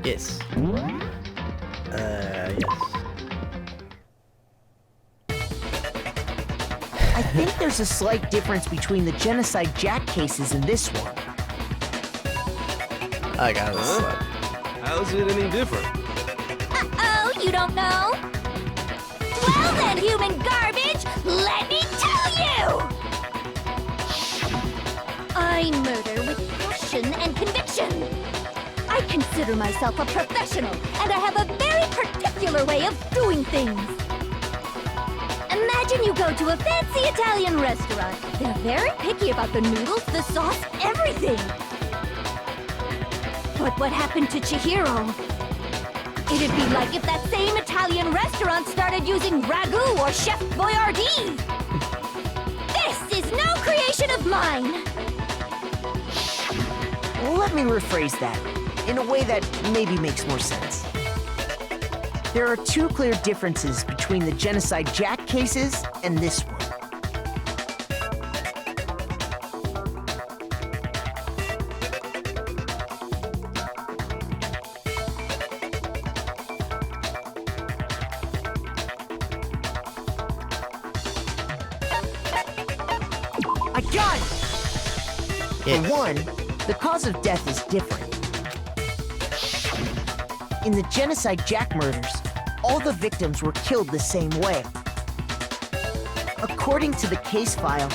Yes. Yes. I think there's a slight difference between the Genocide Jack cases and this one. I got this. How's it any different? Uh-oh, you don't know? Well then, human garbage, let me tell you! I murder with passion and conviction. I consider myself a professional, and I have a very particular way of doing things. Imagine you go to a fancy Italian restaurant. They're very picky about the noodles, the sauce, everything. But what happened to Chihiro? It'd be like if that same Italian restaurant started using ragu or Chef Boyardee. This is no creation of mine. Let me rephrase that in a way that maybe makes more sense. There are two clear differences between the Genocide Jack cases and this one. I got it! Yes. For one, the cause of death is different. In the Genocide Jack murders, all the victims were killed the same way. According to the case file,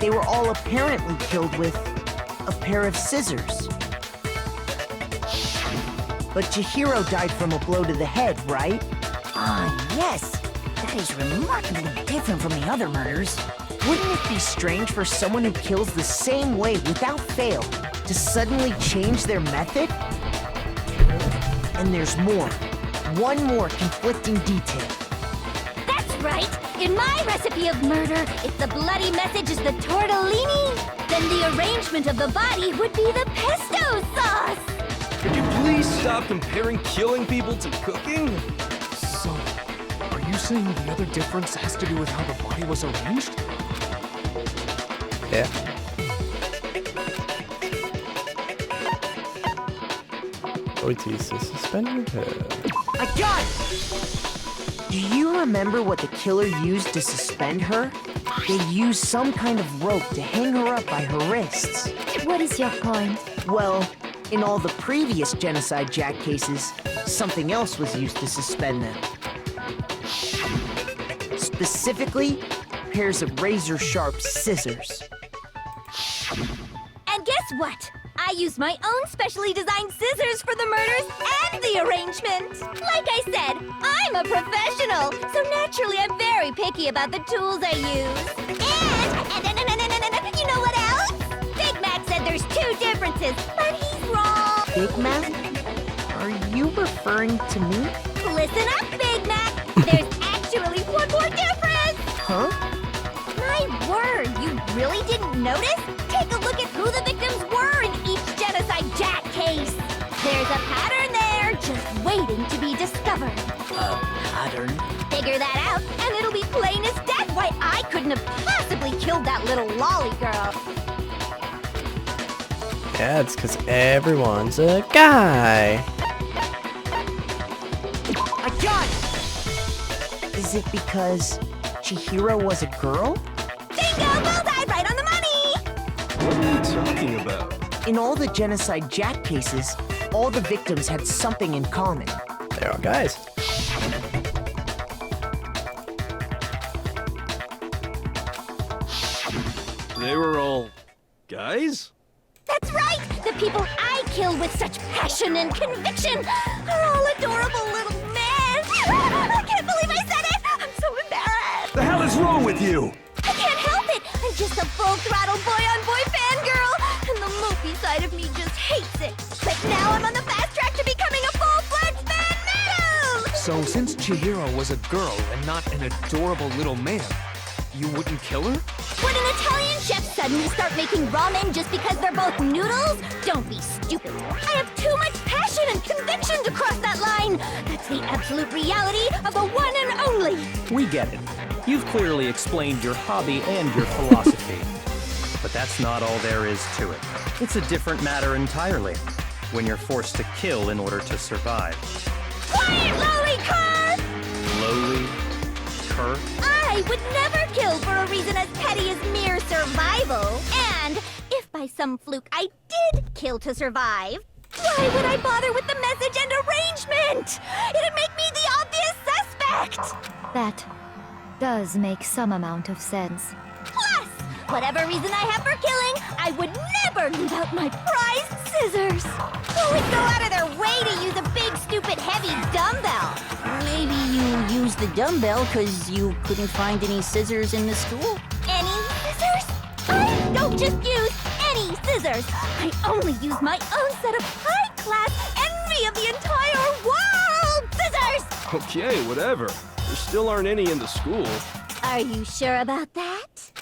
they were all apparently killed with a pair of scissors. But Chihiro died from a blow to the head, right? Ah, yes. That is remarkably different from the other murders. Wouldn't it be strange for someone who kills the same way without fail to suddenly change their method? And there's more. One more conflicting detail. That's right. In my recipe of murder, if the bloody message is the tortellini, then the arrangement of the body would be the pesto sauce. Could you please stop comparing killing people to cooking? So, are you saying the other difference has to do with how the body was arranged? Yeah. Otis is suspended. I got it! Do you remember what the killer used to suspend her? They used some kind of rope to hang her up by her wrists. What is your point? Well, in all the previous Genocide Jack cases, something else was used to suspend them. Specifically, pairs of razor-sharp scissors. And guess what? I used my own specially designed scissors for the murders and the arrangement. Like I said, I'm a professional, so naturally I'm very picky about the tools I use. And you know what else? Big Mac said there's two differences, but he's wrong. Big Mac? Are you referring to me? Listen up, Big Mac. There's actually one more difference. Huh? My word, you really didn't notice? Take a look at who the victims were in each Genocide Jack case. There's a pattern there, just waiting to be discovered. A pattern? Figure that out, and it'll be plain as death why I couldn't have possibly killed that little lolly girl. Yeah, it's because everyone's a guy. I got it! Is it because Chihiro was a girl? Bingo! Bullseye! Right on the money! What are you talking about? In all the Genocide Jack cases, all the victims had something in common. They're all guys. They were all guys? That's right! The people I kill with such passion and conviction are all adorable little men! I can't believe I said it! I'm so embarrassed! The hell is wrong with you? I can't help it! I'm just a full-throttle boy-on-boy fangirl! And the movie side of me just hates it! But now I'm on the fast track to becoming a full-fledged fan madam! So, since Chihiro was a girl and not an adorable little man, you wouldn't kill her? Would an Italian chef suddenly start making ramen just because they're both noodles? Don't be stupid. I have too much passion and conviction to cross that line. That's the absolute reality of the one and only. We get it. You've clearly explained your hobby and your philosophy. But that's not all there is to it. It's a different matter entirely. when you're forced to kill in order to survive. Quiet, lowly cur! Lowly cur? I would never kill for a reason as petty as mere survival. And if by some fluke I did kill to survive, why would I bother with the message and arrangement? It'd make me the obvious suspect! That does make some amount of sense. Plus, whatever reason I have for killing, I would never leave out my prized scissors. Who would go out of their way to use a big, stupid, heavy dumbbell? Maybe you used the dumbbell because you couldn't find any scissors in the school? Any scissors? I don't just use any scissors. I only use my own set of high-class, envy of the entire world scissors! Okay, whatever. There still aren't any in the school. Are you sure about that?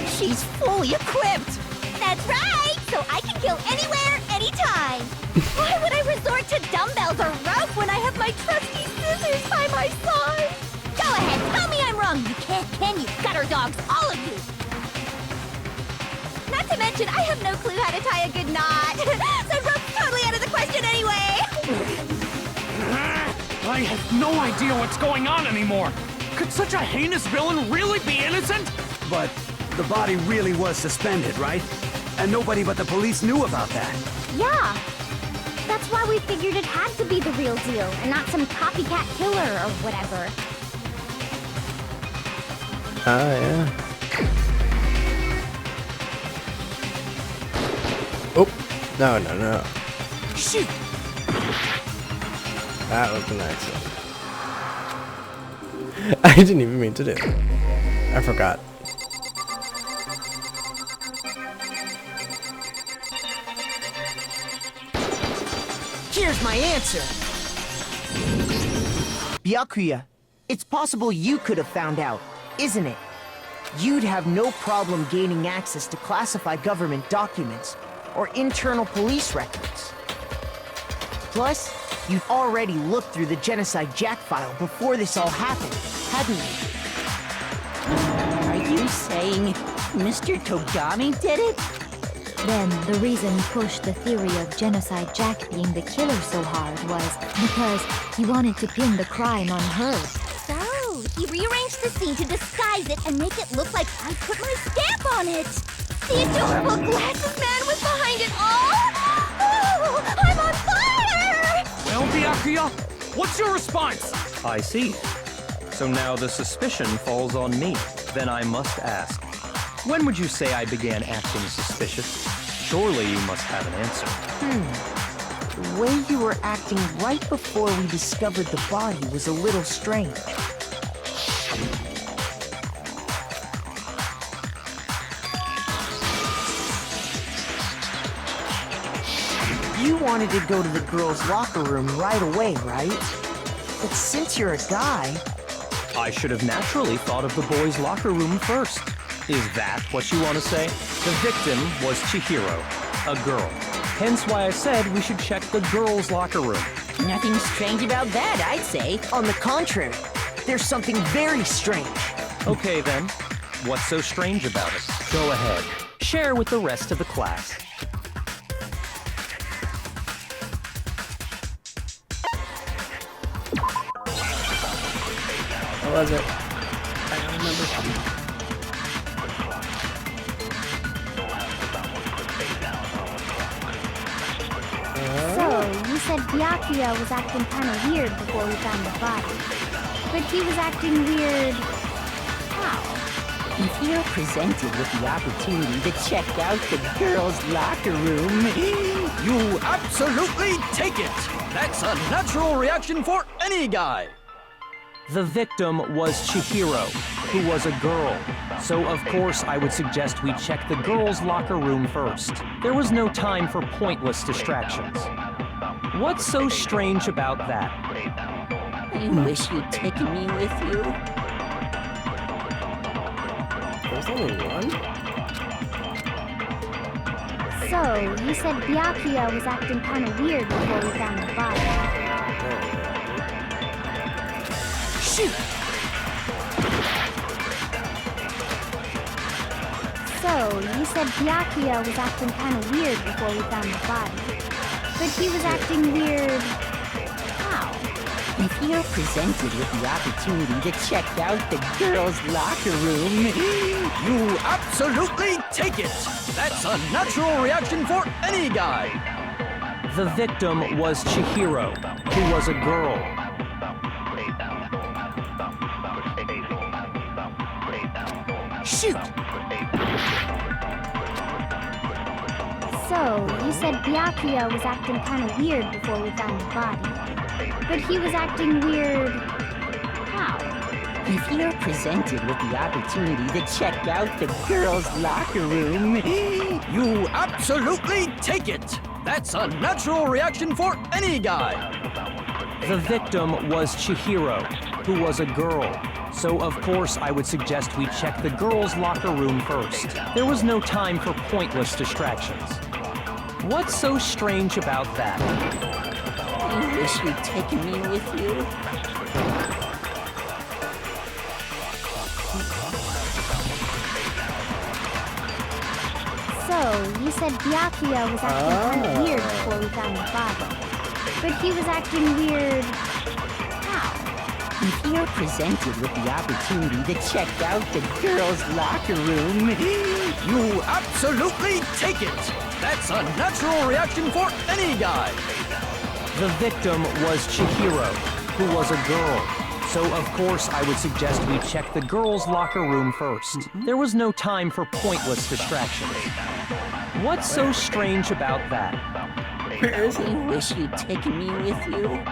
She's fully equipped! That's right! So I can kill anywhere, anytime! Why would I resort to dumbbells or rope when I have my trusty scissors by my side? Go ahead, tell me I'm wrong! You can't, can you? Gutter dogs, all of you! Not to mention, I have no clue how to tie a good knot. So rope's totally out of the question anyway! I have no idea what's going on anymore. Could such a heinous villain really be innocent? But the body really was suspended, right? And nobody but the police knew about that. Yeah. That's why we figured it had to be the real deal, and not some copycat killer or whatever. Oh, yeah. Oh, no. Shoot! That was an accident. I didn't even mean to do it. I forgot. Here's my answer! Byakuya, it's possible you could have found out, isn't it? You'd have no problem gaining access to classified government documents or internal police records. Plus, you'd already looked through the Genocide Jack file before this all happened, hadn't you? Are you saying Mr. Togami did it? Then the reason he pushed the theory of Genocide Jack being the killer so hard was because he wanted to pin the crime on her. So, he rearranged the scene to disguise it and make it look like I put my stamp on it. The adorable glasses man was behind it all. Oh, I'm on fire! Well, Byakuya, what's your response? I see. So now the suspicion falls on me. Then I must ask, when would you say I began acting suspicious? Surely you must have an answer. The way you were acting right before we discovered the body was a little strange. You wanted to go to the girls' locker room right away, right? But since you're a guy... I should have naturally thought of the boys' locker room first. Is that what you want to say? The victim was Chihiro, a girl. Hence why I said we should check the girls' locker room. Nothing strange about that, I'd say. On the contrary, there's something very strange. Okay then, what's so strange about it? Go ahead, share with the rest of the class. What was it? I don't remember. So, you said Byakuya was acting kind of weird before we found the body. But he was acting weird... how? If you're presented with the opportunity to check out the girls' locker room, You absolutely take it! That's a natural reaction for any guy! The victim was Chihiro, who was a girl. So of course I would suggest we check the girls' locker room first. There was no time for pointless distractions. What's so strange about that? you wish you'd taken me with you. There's only one? So, you said Byakuya was acting kind of weird before we found the body. Shoot! said Byakuya was acting kind of weird before we found the body. But he was acting weird... how? If you're presented with the opportunity to check out the girls' locker room, You absolutely take it! That's a natural reaction for any guy! The victim was Chihiro, who was a girl. Shoot! So, you said Byakuya was acting kind of weird before we found the body. But he was acting weird... how? if you're presented with the opportunity to check out the girls' locker room, You absolutely take it! That's a natural reaction for any guy! The victim was Chihiro, who was a girl. So of course I would suggest we check the girls' locker room first. There was no time for pointless distractions. What's so strange about that? I wish you'd taken me with you. So, you said Byakuya was acting kind of weird before we found the body. But he was acting weird... how? If you're presented with the opportunity to check out the girls' locker room, You absolutely take it! That's a natural reaction for any guy! The victim was Chihiro, who was a girl. So of course I would suggest we check the girls' locker room first. There was no time for pointless distractions. What's so strange about that? I wish you'd taken me with you.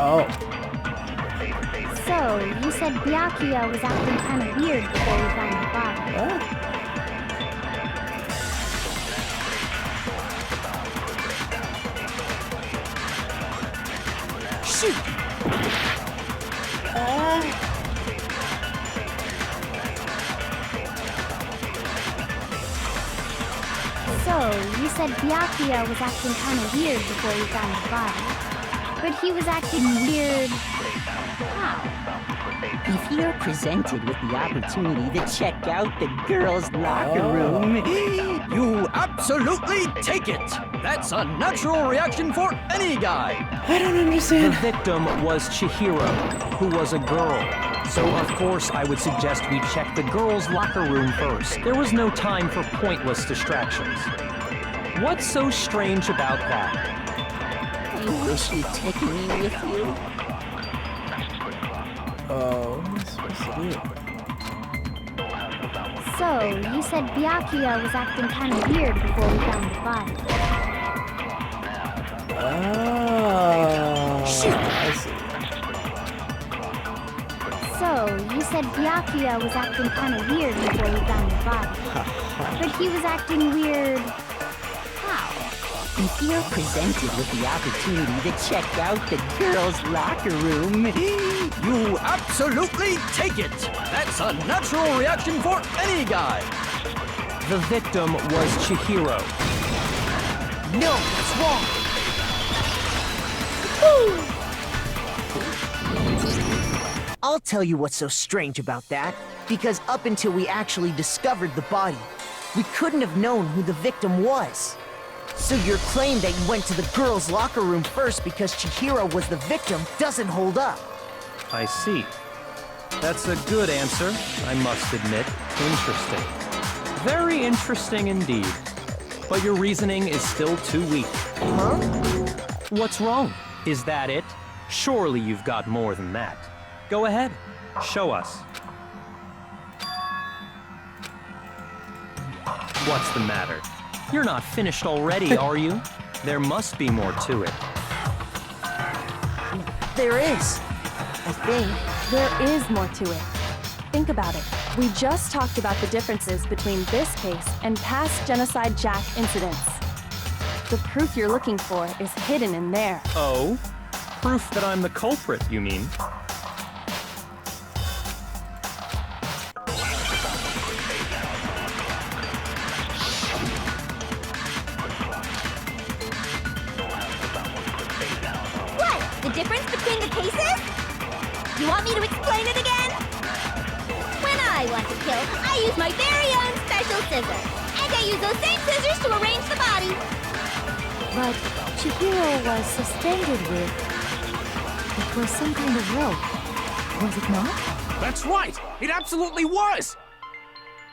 Oh. So, you said Byakuya was acting kind of weird before we found the body. What? Shoot! So, you said Byakuya was acting kind of weird before we found the body. But he was acting weird... how? If you're presented with the opportunity to check out the girls' locker room, You absolutely take it! That's a natural reaction for any guy! I don't The understand. victim was Chihiro, who was a girl. So of course I would suggest we check the girls' locker room first. There was no time for pointless distractions. What's so strange about that? I wish you'd taken me with you. Oh, what's supposed to do? So, you said Byakuya was acting kind of weird before we found the body. Oh. I see. So, you said Byakuya was acting kind of weird before we found the body. But he was acting weird... how? If you're presented with the opportunity to check out the girls' locker room, You absolutely take it! That's a natural reaction for any guy! The victim was Chihiro. No, that's wrong! I'll tell you what's so strange about that. Because up until we actually discovered the body, we couldn't have known who the victim was. So your claim that you went to the girls' locker room first because Chihiro was the victim doesn't hold up. I see. That's a good answer, I must admit. Interesting. Very interesting indeed. But your reasoning is still too weak. Huh? What's wrong? Is that it? Surely you've got more than that. Go ahead, show us. What's the matter? You're not finished already, are you? There must be more to it. There is. I think. There is more to it. Think about it. We just talked about the differences between this case and past Genocide Jack incidents. The proof you're looking for is hidden in there. Oh? Proof that I'm the culprit, you mean? difference between the cases? You want me to explain it again? When I want to kill, I use my very own special scissors. And I use those same scissors to arrange the body. But Chihiro was suspended with... It was some kind of rope, was it not? That's right! It absolutely was!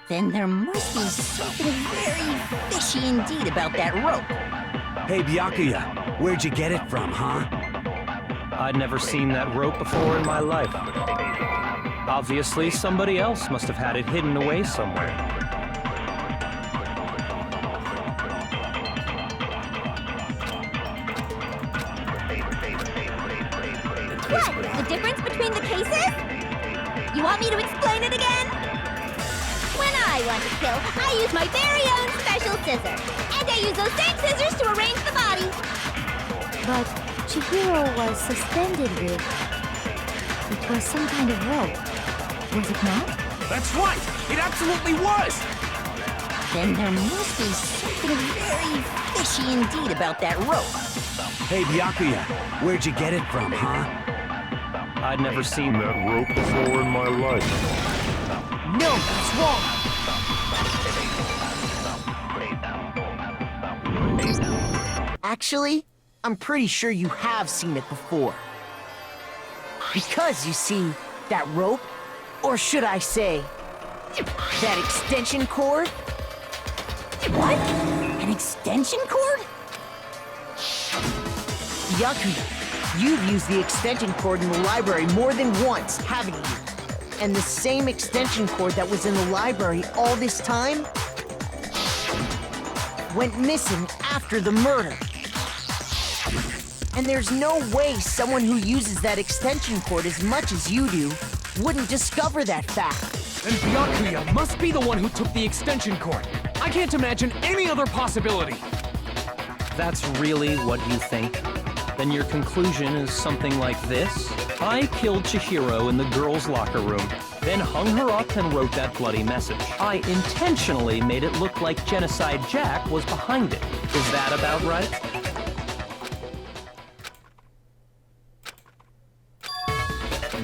Then there must be something very fishy indeed about that rope. Hey, Byakuya, where'd you get it from, huh? I'd never seen that rope before in my life. Obviously, somebody else must have had it hidden away somewhere. What? The difference between the cases? You want me to explain it again? When I want to kill, I use my very own special scissors. And I use those same scissors to arrange the body. But Chihiro was suspended with... It was some kind of rope, was it not? That's right! It absolutely was! Then there must be something very fishy indeed about that rope. Hey, Byakuya, where'd you get it from, huh? I'd never seen that rope before in my life. No, that's wrong! Actually, I'm pretty sure you have seen it before. Because, you see, that rope, or should I say, that extension cord? What? An extension cord? Byakuya, you've used the extension cord in the library more than once, haven't you? And the same extension cord that was in the library all this time went missing after the murder. And there's no way someone who uses that extension cord as much as you do wouldn't discover that fact. And Byakuya must be the one who took the extension cord. I can't imagine any other possibility. That's really what you think? Then your conclusion is something like this? I killed Chihiro in the girls' locker room, then hung her up and wrote that bloody message. I intentionally made it look like Genocide Jack was behind it. Is that about right?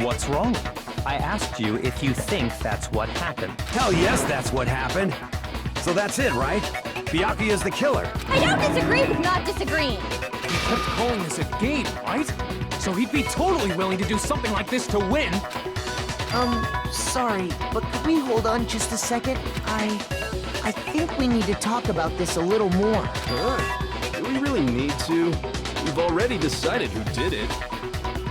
What's wrong? I asked you if you think that's what happened. Hell yes, that's what happened. So that's it, right? Byakuya's the killer. I don't disagree with not disagreeing. He kept calling this a game, right? So he'd be totally willing to do something like this to win. Sorry, but could we hold on just a second? I think we need to talk about this a little more. Sure. Do we really need to? We've already decided who did it.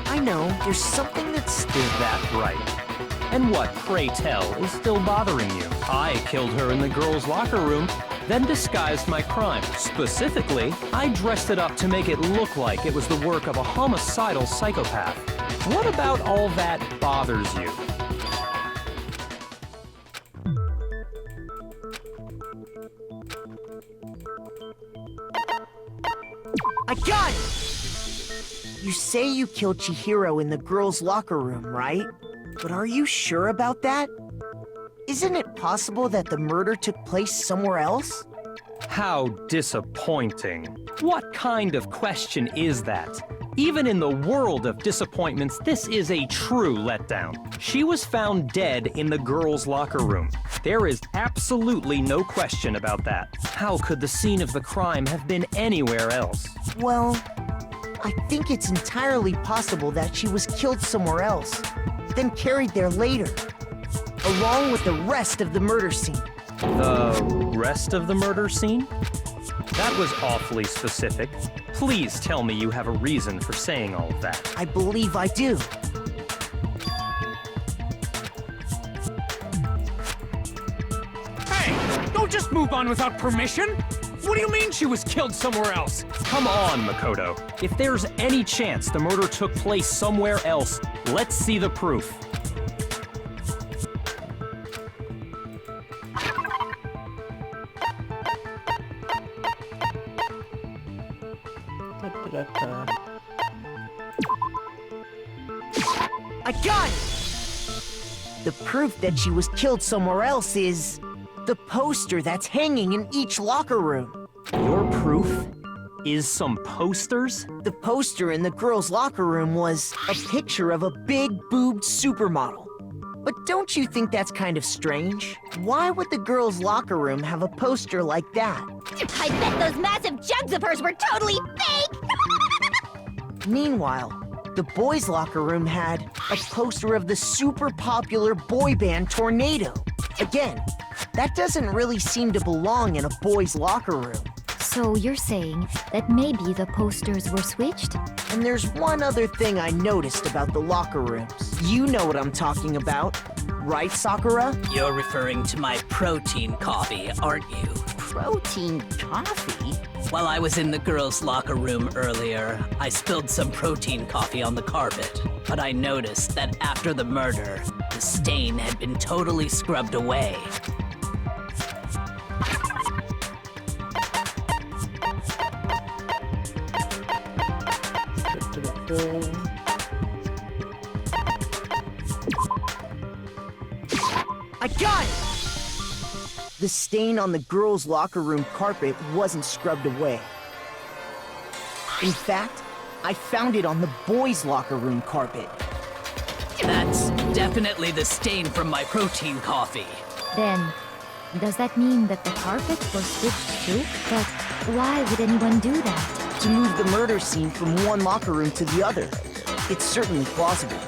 I know, there's something that's... Is that right? And what, pray tell, is still bothering you? I killed her in the girls' locker room, then disguised my crime. Specifically, I dressed it up to make it look like it was the work of a homicidal psychopath. What about all that bothers you? I got it! You say you killed Chihiro in the girls' locker room, right? But are you sure about that? Isn't it possible that the murder took place somewhere else? How disappointing. What kind of question is that? Even in the world of disappointments, this is a true letdown. She was found dead in the girls' locker room. There is absolutely no question about that. How could the scene of the crime have been anywhere else? Well, I think it's entirely possible that she was killed somewhere else, then carried there later, along with the rest of the murder scene. The rest of the murder scene? That was awfully specific. Please tell me you have a reason for saying all of that. I believe I do. Hey, don't just move on without permission. What do you mean she was killed somewhere else? Come on, Makoto. If there's any chance the murder took place somewhere else, let's see the proof. I got it! The proof that she was killed somewhere else is the poster that's hanging in each locker room. Your proof is some posters? The poster in the girls' locker room was a picture of a big boobed supermodel. But don't you think that's kind of strange? Why would the girls' locker room have a poster like that? I bet those massive jugs of hers were totally fake! Meanwhile, the boys' locker room had a poster of the super popular boy band Tornado. Again, that doesn't really seem to belong in a boys' locker room. So you're saying that maybe the posters were switched? And there's one other thing I noticed about the locker rooms. You know what I'm talking about, right, Sakura? You're referring to my protein coffee, aren't you? Protein coffee? While I was in the girls' locker room earlier, I spilled some protein coffee on the carpet. But I noticed that after the murder, the stain had been totally scrubbed away. I got it! The stain on the girls' locker room carpet wasn't scrubbed away. In fact, I found it on the boys' locker room carpet. That's definitely the stain from my protein coffee. Then, does that mean that the carpets were switched too? But why would anyone do that? To move the murder scene from one locker room to the other. It's certainly plausible,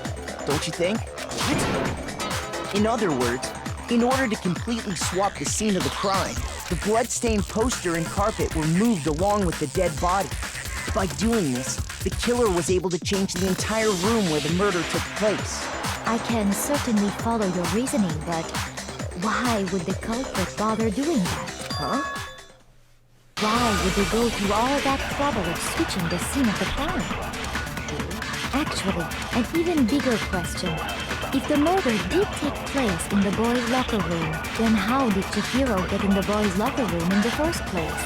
don't you think? What? In other words, in order to completely swap the scene of the crime, the blood-stained poster and carpet were moved along with the dead body. By doing this, the killer was able to change the entire room where the murder took place. I can certainly follow your reasoning, but why would the culprit bother doing that? Huh? Why would they go through all that trouble of switching the scene of the crime? Actually, an even bigger question. If the murder did take place in the boys' locker room, then how did Chihiro get in the boys' locker room in the first place?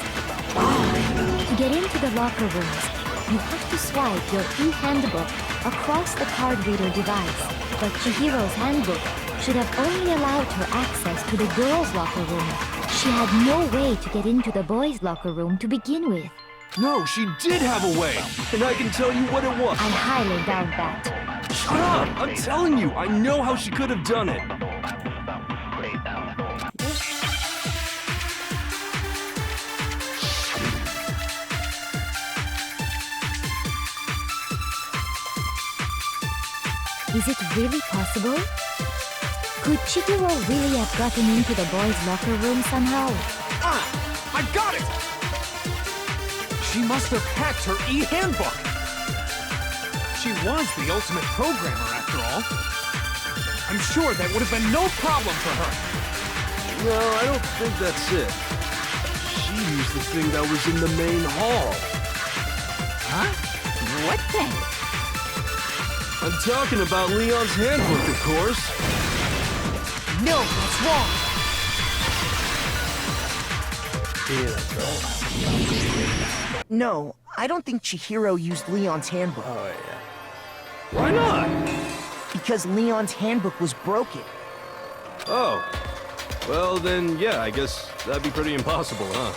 To get into the locker rooms, you have to swipe your e-handbook across the card reader device. But Chihiro's handbook should have only allowed her access to the girls' locker room. She had no way to get into the boys' locker room to begin with. No, she did have a way, and I can tell you what it was. I highly doubt that. Shut up! I'm telling you, I know how she could have done it. Is it really possible? Could Chihiro really have gotten into the boys' locker room somehow? Ah! I got it! She must have hacked her e-handbook! She was the ultimate programmer, after all. I'm sure that would have been no problem for her. No, I don't think that's it. She used the thing that was in the main hall. Huh? What thing? I'm talking about Leon's handbook, of course. No, that's wrong! No, I don't think Chihiro used Leon's handbook. Oh, yeah. Why not? Because Leon's handbook was broken. Oh. Well, then, yeah, I guess that'd be pretty impossible, huh?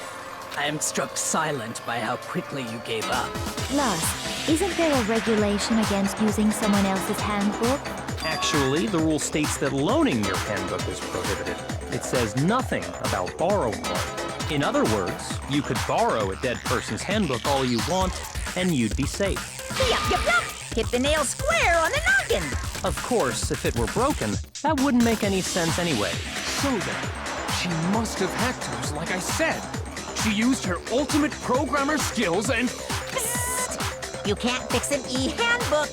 I am struck silent by how quickly you gave up. Plus, isn't there a regulation against using someone else's handbook? Actually, the rule states that loaning your handbook is prohibited. It says nothing about borrowing one. In other words, you could borrow a dead person's handbook all you want, and you'd be safe. Yup, yup, yup! Hit the nail square on the noggin! Of course, if it were broken, that wouldn't make any sense anyway. So then, she must have hacked hers like I said. She used her ultimate programmer skills and... Psst! You can't fix an e-handbook!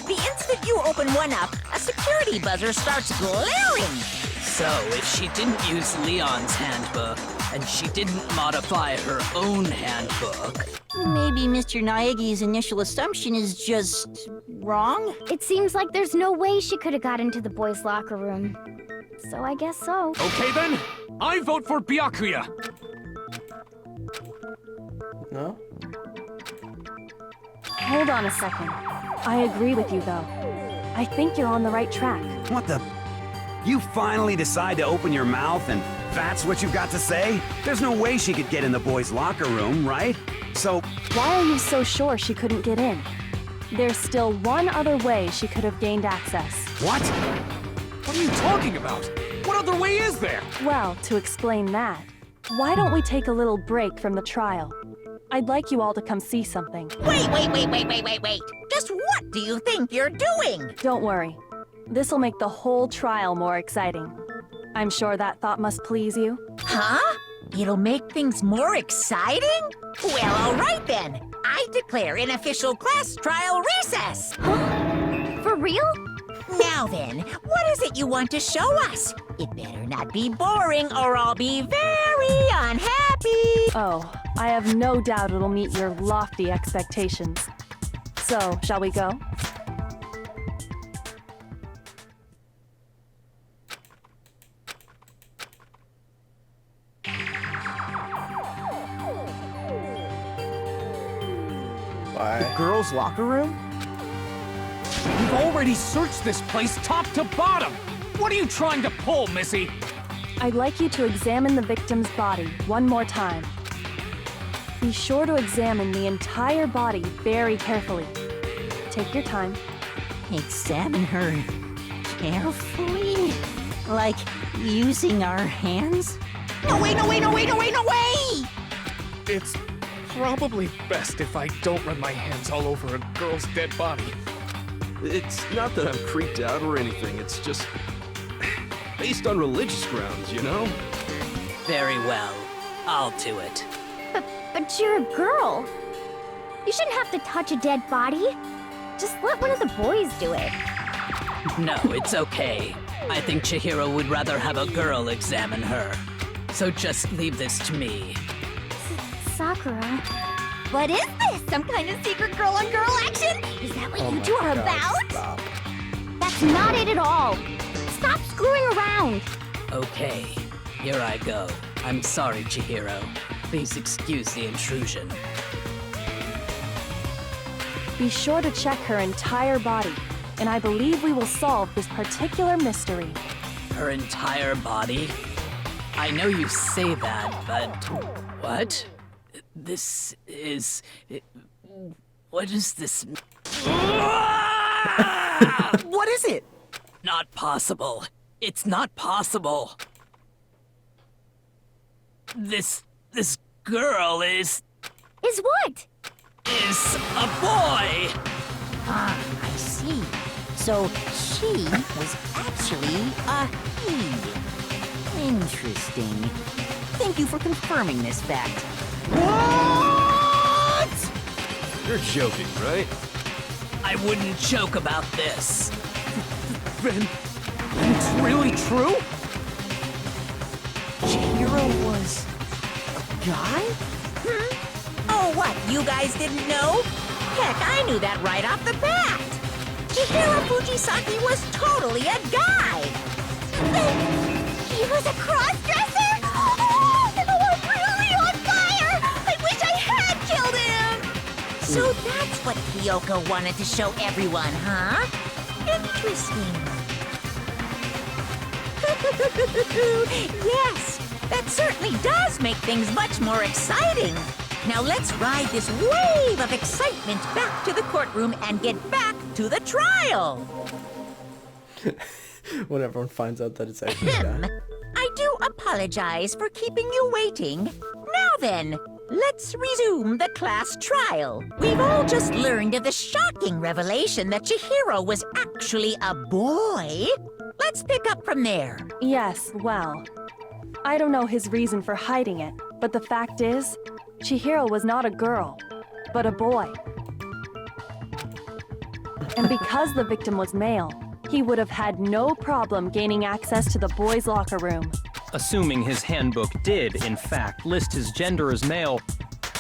The instant you open one up, a security buzzer starts glaring! So, if she didn't use Leon's handbook, and she didn't modify her own handbook... Maybe Mr. Naegi's initial assumption is just... wrong? It seems like there's no way she could have got into the boys' locker room. So I guess so. Okay then, I vote for Byakuya! No? Hold on a second. I agree with you, though. I think you're on the right track. What the? You finally decide to open your mouth and that's what you've got to say? There's no way she could get in the boys' locker room, right? So, Why are you so sure she couldn't get in? There's still one other way she could have gained access. what? What are you talking about? What other way is there? Well, to explain that, why don't we take a little break from the trial? I'd like you all to come see something. Wait. Just what do you think you're doing? Don't worry. This'll make the whole trial more exciting. I'm sure that thought must please you. Huh? It'll make things more exciting? Well, all right then. I declare an official class trial recess. For real? Now then, what is it you want to show us? It better not be boring or I'll be very unhappy. Oh, I have no doubt it'll meet your lofty expectations. So, shall we go? Why? Girls' locker room? We've already searched this place top to bottom. What are you trying to pull, Missy? I'd like you to examine the victim's body one more time. Be sure to examine the entire body very carefully. Take your time. Examine her carefully? Like using our hands? No way! It's probably best if I don't run my hands all over a girl's dead body. It's not that I'm creeped out or anything, it's just based on religious grounds, you know? Very well. I'll do it. But you're a girl. You shouldn't have to touch a dead body. Just let one of the boys do it. No, it's okay. I think Chihiro would rather have a girl examine her. So just leave this to me. Sakura. What is this? Some kind of secret girl-on-girl action? Is that what you two are about? Stop. That's not it at all. Stop screwing around. Okay, here I go. I'm sorry, Chihiro. Please excuse the intrusion. Be sure to check her entire body, and I believe we will solve this particular mystery. Her entire body? I know you say that, but... What? This is... What is this? What is it? Not possible. It's not possible. This girl is What? a boy! Ah, I see. So she was actually a he. Interesting. Thank you for confirming this fact. What? You're joking, right? I wouldn't joke about this. Then it's really true? Chihiro was a guy? Oh, what? You guys didn't know? Heck, I knew that right off the bat. Chihiro Fujisaki was totally a guy. He was a cross-dresser? Oh, I'm really on fire! I wish I had killed him! So that's what Kyoko wanted to show everyone, huh? Interesting. Yes, that certainly does make things much more exciting. Now let's ride this wave of excitement back to the courtroom and get back to the trial. When everyone finds out that it's actually a guy. I do apologize for keeping you waiting. Now then, let's resume the class trial. We've all just learned of the shocking revelation that Chihiro was actually a boy. Let's pick up from there. Yes, well, I don't know his reason for hiding it, but the fact is, Chihiro was not a girl, but a boy. And because the victim was male, he would have had no problem gaining access to the boys' locker room. Assuming his handbook did, in fact, list his gender as male,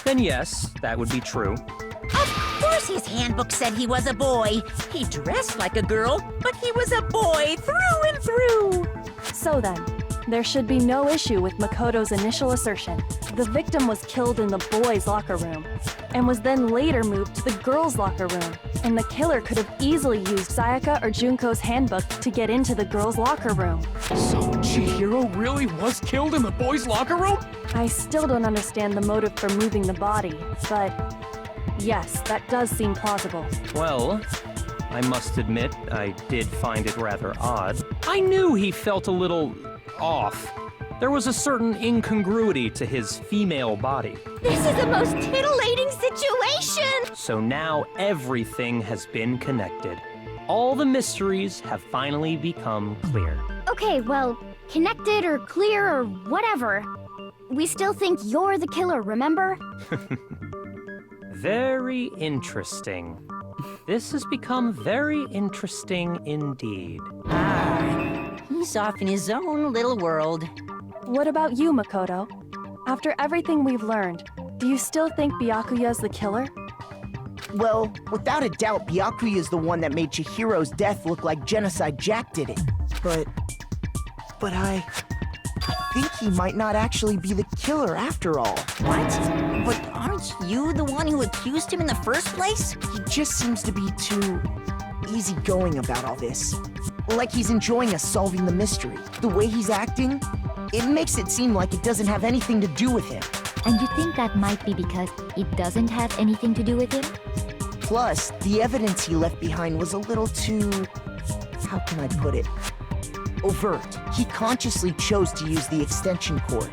then yes, that would be true. Of course his handbook said he was a boy. He dressed like a girl, but he was a boy through and through. So then, there should be no issue with Makoto's initial assertion. The victim was killed in the boys' locker room, and was then later moved to the girls' locker room. And the killer could have easily used Sayaka or Junko's handbook to get into the girls' locker room. So Chihiro really was killed in the boys' locker room? I still don't understand the motive for moving the body, but yes, that does seem plausible. Well, I must admit, I did find it rather odd. I knew he felt a little off. There was a certain incongruity to his female body. This is the most titillating situation! So now everything has been connected. All the mysteries have finally become clear. Okay, well, connected or clear or whatever. We still think you're the killer, remember? Very interesting. This has become very interesting indeed. He's off in his own little world. What about you, Makoto? After everything we've learned, do you still think Byakuya's the killer? Well, without a doubt, Byakuya is the one that made Chihiro's death look like Genocide Jack did it. But I think he might not actually be the killer after all. What? But aren't you the one who accused him in the first place? He just seems to be too easygoing about all this. Like he's enjoying us solving the mystery. The way he's acting, it makes it seem like it doesn't have anything to do with him. And you think that might be because it doesn't have anything to do with him? Plus, the evidence he left behind was a little too... how can I put it? Overt. He consciously chose to use the extension cord,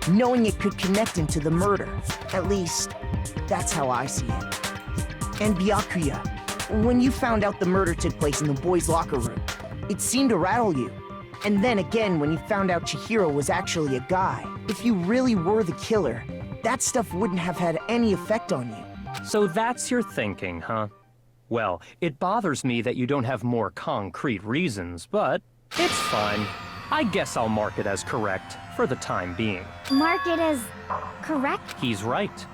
knowing it could connect him to the murder. At least, that's how I see it. And Byakuya, when you found out the murder took place in the boys' locker room, it seemed to rattle you. And then again, when you found out Chihiro was actually a guy, if you really were the killer, that stuff wouldn't have had any effect on you. So that's your thinking, huh? Well, it bothers me that you don't have more concrete reasons, but it's fine. I guess I'll mark it as correct for the time being. Mark it as correct? He's right.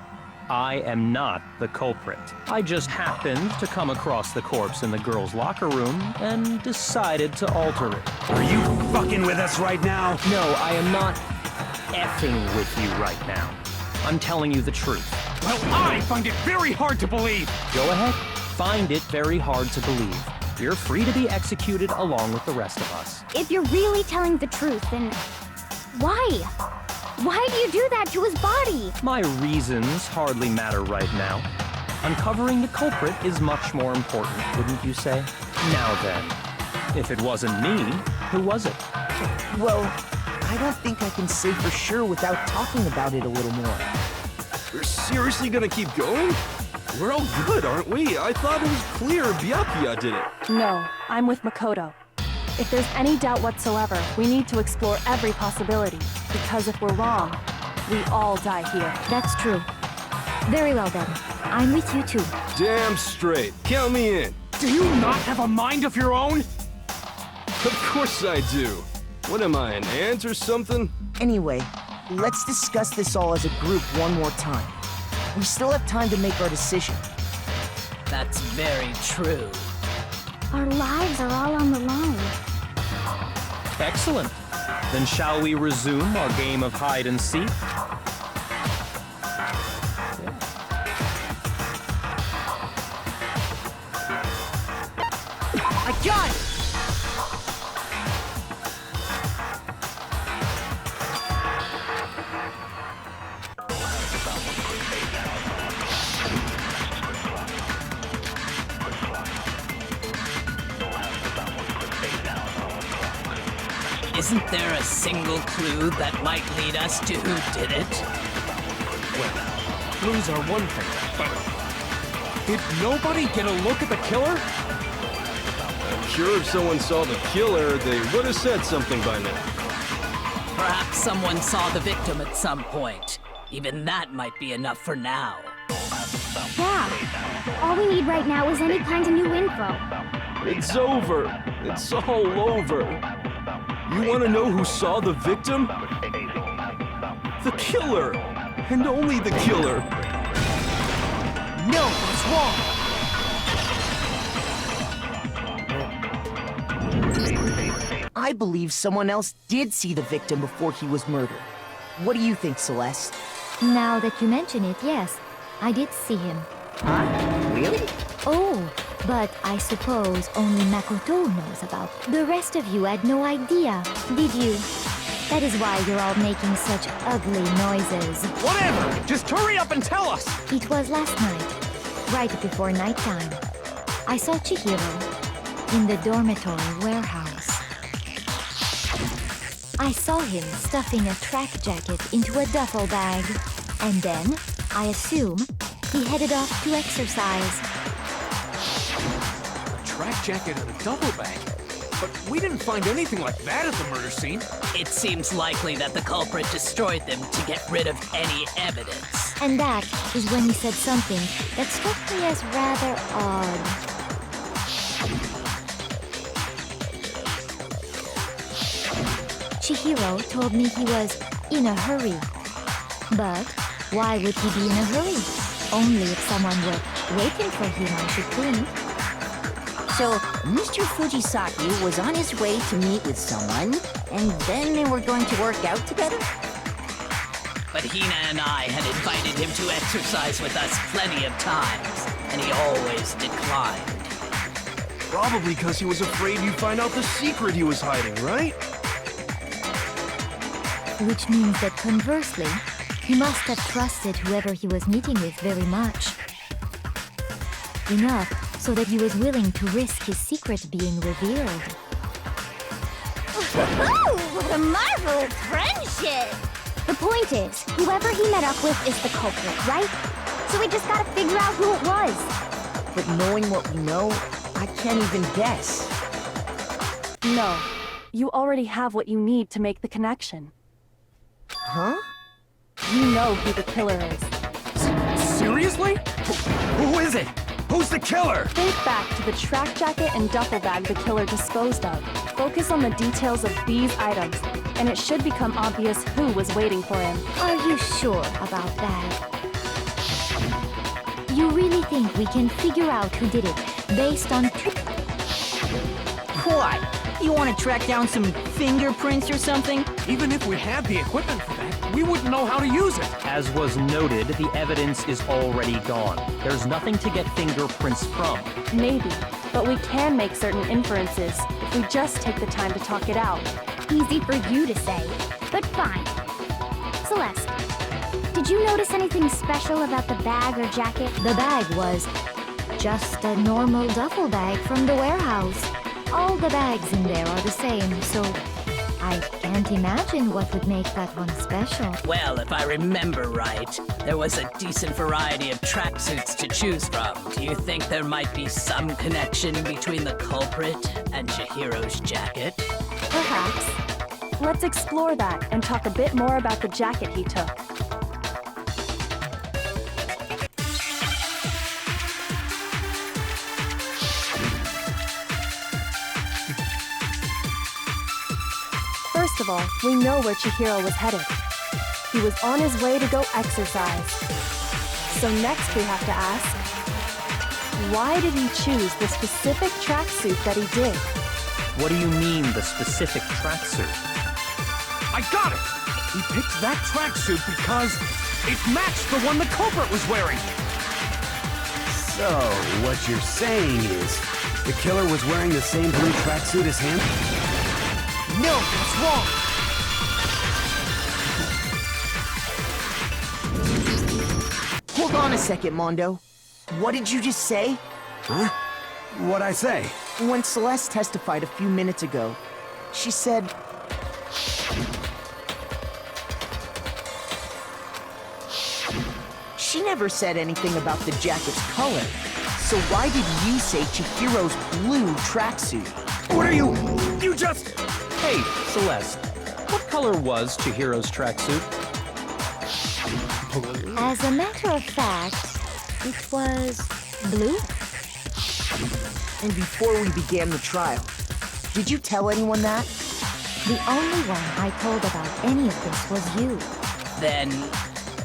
I am not the culprit. I just happened to come across the corpse in the girls' locker room and decided to alter it. Are you fucking with us right now? No, I am not effing with you right now. I'm telling you the truth. Well, I find it very hard to believe. Go ahead. Find it very hard to believe. You're free to be executed along with the rest of us. If you're really telling the truth, then why? Why do you do that to his body? My reasons hardly matter right now. Uncovering the culprit is much more important, wouldn't you say? Now then, if it wasn't me, who was it? Well, I don't think I can say for sure without talking about it a little more. We're seriously gonna keep going? We're all good, aren't we? I thought it was clear Byakuya did it. No, I'm with Makoto. If there's any doubt whatsoever, we need to explore every possibility. Because if we're wrong, we all die here. That's true. Very well then. I'm with you too. Damn straight. Count me in. Do you not have a mind of your own? Of course I do. What am I, an ant or something? Anyway, let's discuss this all as a group one more time. We still have time to make our decision. That's very true. Our lives are all on the line. Excellent. Then shall we resume our game of hide and seek? I got it! Isn't there a single clue that might lead us to who did it? Well, clues are one thing, but did nobody get a look at the killer? I'm sure if someone saw the killer, they would have said something by now. Perhaps someone saw the victim at some point. Even that might be enough for now. Yeah. All we need right now is any kind of new info. It's over. It's all over. You want to know who saw the victim? The killer! And only the killer! No, it's wrong! I believe someone else did see the victim before he was murdered. What do you think, Celeste? Now that you mention it, yes, I did see him. Huh? Really? Oh, but I suppose only Makoto knows about. The rest of you had no idea, did you? That is why you're all making such ugly noises. Whatever! Just hurry up and tell us! It was last night, right before nighttime. I saw Chihiro in the dormitory warehouse. I saw him stuffing a track jacket into a duffel bag. And then, I assume, he headed off to exercise. A track jacket and a duffel bag? But we didn't find anything like that at the murder scene. It seems likely that the culprit destroyed them to get rid of any evidence. And that is when he said something that struck me as rather odd. Chihiro told me he was in a hurry. But why would he be in a hurry? Only if someone were waiting for him, I should think. So, Mr. Fujisaki was on his way to meet with someone, and then they were going to work out together? But Hina and I had invited him to exercise with us plenty of times, and he always declined. Probably because he was afraid you'd find out the secret he was hiding, right? Which means that conversely, he must have trusted whoever he was meeting with very much. Enough so that he was willing to risk his secret being revealed. Woohoo! What a marvelous friendship! The point is, whoever he met up with is the culprit, right? So we just gotta figure out who it was. But knowing what we know, I can't even guess. No. You already have what you need to make the connection. Huh? You know who the killer is. Seriously? Who is it? Who's the killer? Think back to the track jacket and duffel bag the killer disposed of. Focus on the details of these items, and it should become obvious who was waiting for him. Are you sure about that? You really think we can figure out who did it based on... What? You want to track down some fingerprints or something? Even if we had the equipment for that, we wouldn't know how to use it. As was noted, the evidence is already gone. There's nothing to get fingerprints from. Maybe, but we can make certain inferences if we just take the time to talk it out. Easy for you to say, but fine. Celeste, did you notice anything special about the bag or jacket? The bag was just a normal duffel bag from the warehouse. All the bags in there are the same, so I can't imagine what would make that one special. Well, if I remember right, there was a decent variety of tracksuits to choose from. Do you think there might be some connection between the culprit and Chihiro's jacket? Perhaps. Let's explore that and talk a bit more about the jacket he took. First of all, we know where Chihiro was headed. He was on his way to go exercise. So next we have to ask, why did he choose the specific tracksuit that he did? What do you mean, the specific tracksuit? I got it! He picked that tracksuit because it matched the one the culprit was wearing. So, what you're saying is, the killer was wearing the same blue tracksuit as him? No, that's wrong! Hold on a second, Mondo. What did you just say? Huh? What'd I say? When Celeste testified a few minutes ago, she said... She never said anything about the jacket's color. So why did you say Chihiro's blue tracksuit? What are you... You just... Hey, Celeste, what color was Chihiro's tracksuit? As a matter of fact, it was blue. And before we began the trial, did you tell anyone that? The only one I told about any of this was you. Then,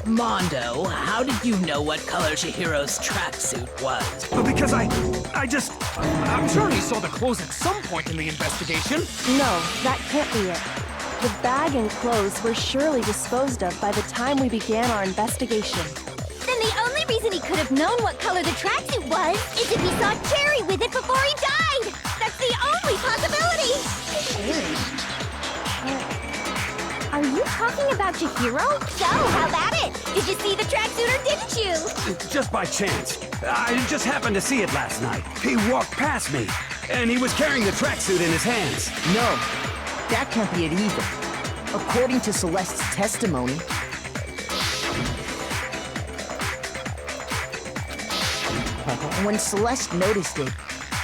Mondo, how did you know what color Chihiro's tracksuit was? Because I'm sure he saw the clothes at some point in the investigation. No, that can't be it. The bag and clothes were surely disposed of by the time we began our investigation. Then the only reason he could have known what color the tracksuit was is if he saw Cherry with it before he died! That's the only possibility! Cherry? Are you talking about Chihiro? So, how about it? Did you see the tracksuit or didn't you? Just by chance. I just happened to see it last night. He walked past me, and he was carrying the tracksuit in his hands. No, that can't be it either. According to Celeste's testimony, when Celeste noticed it,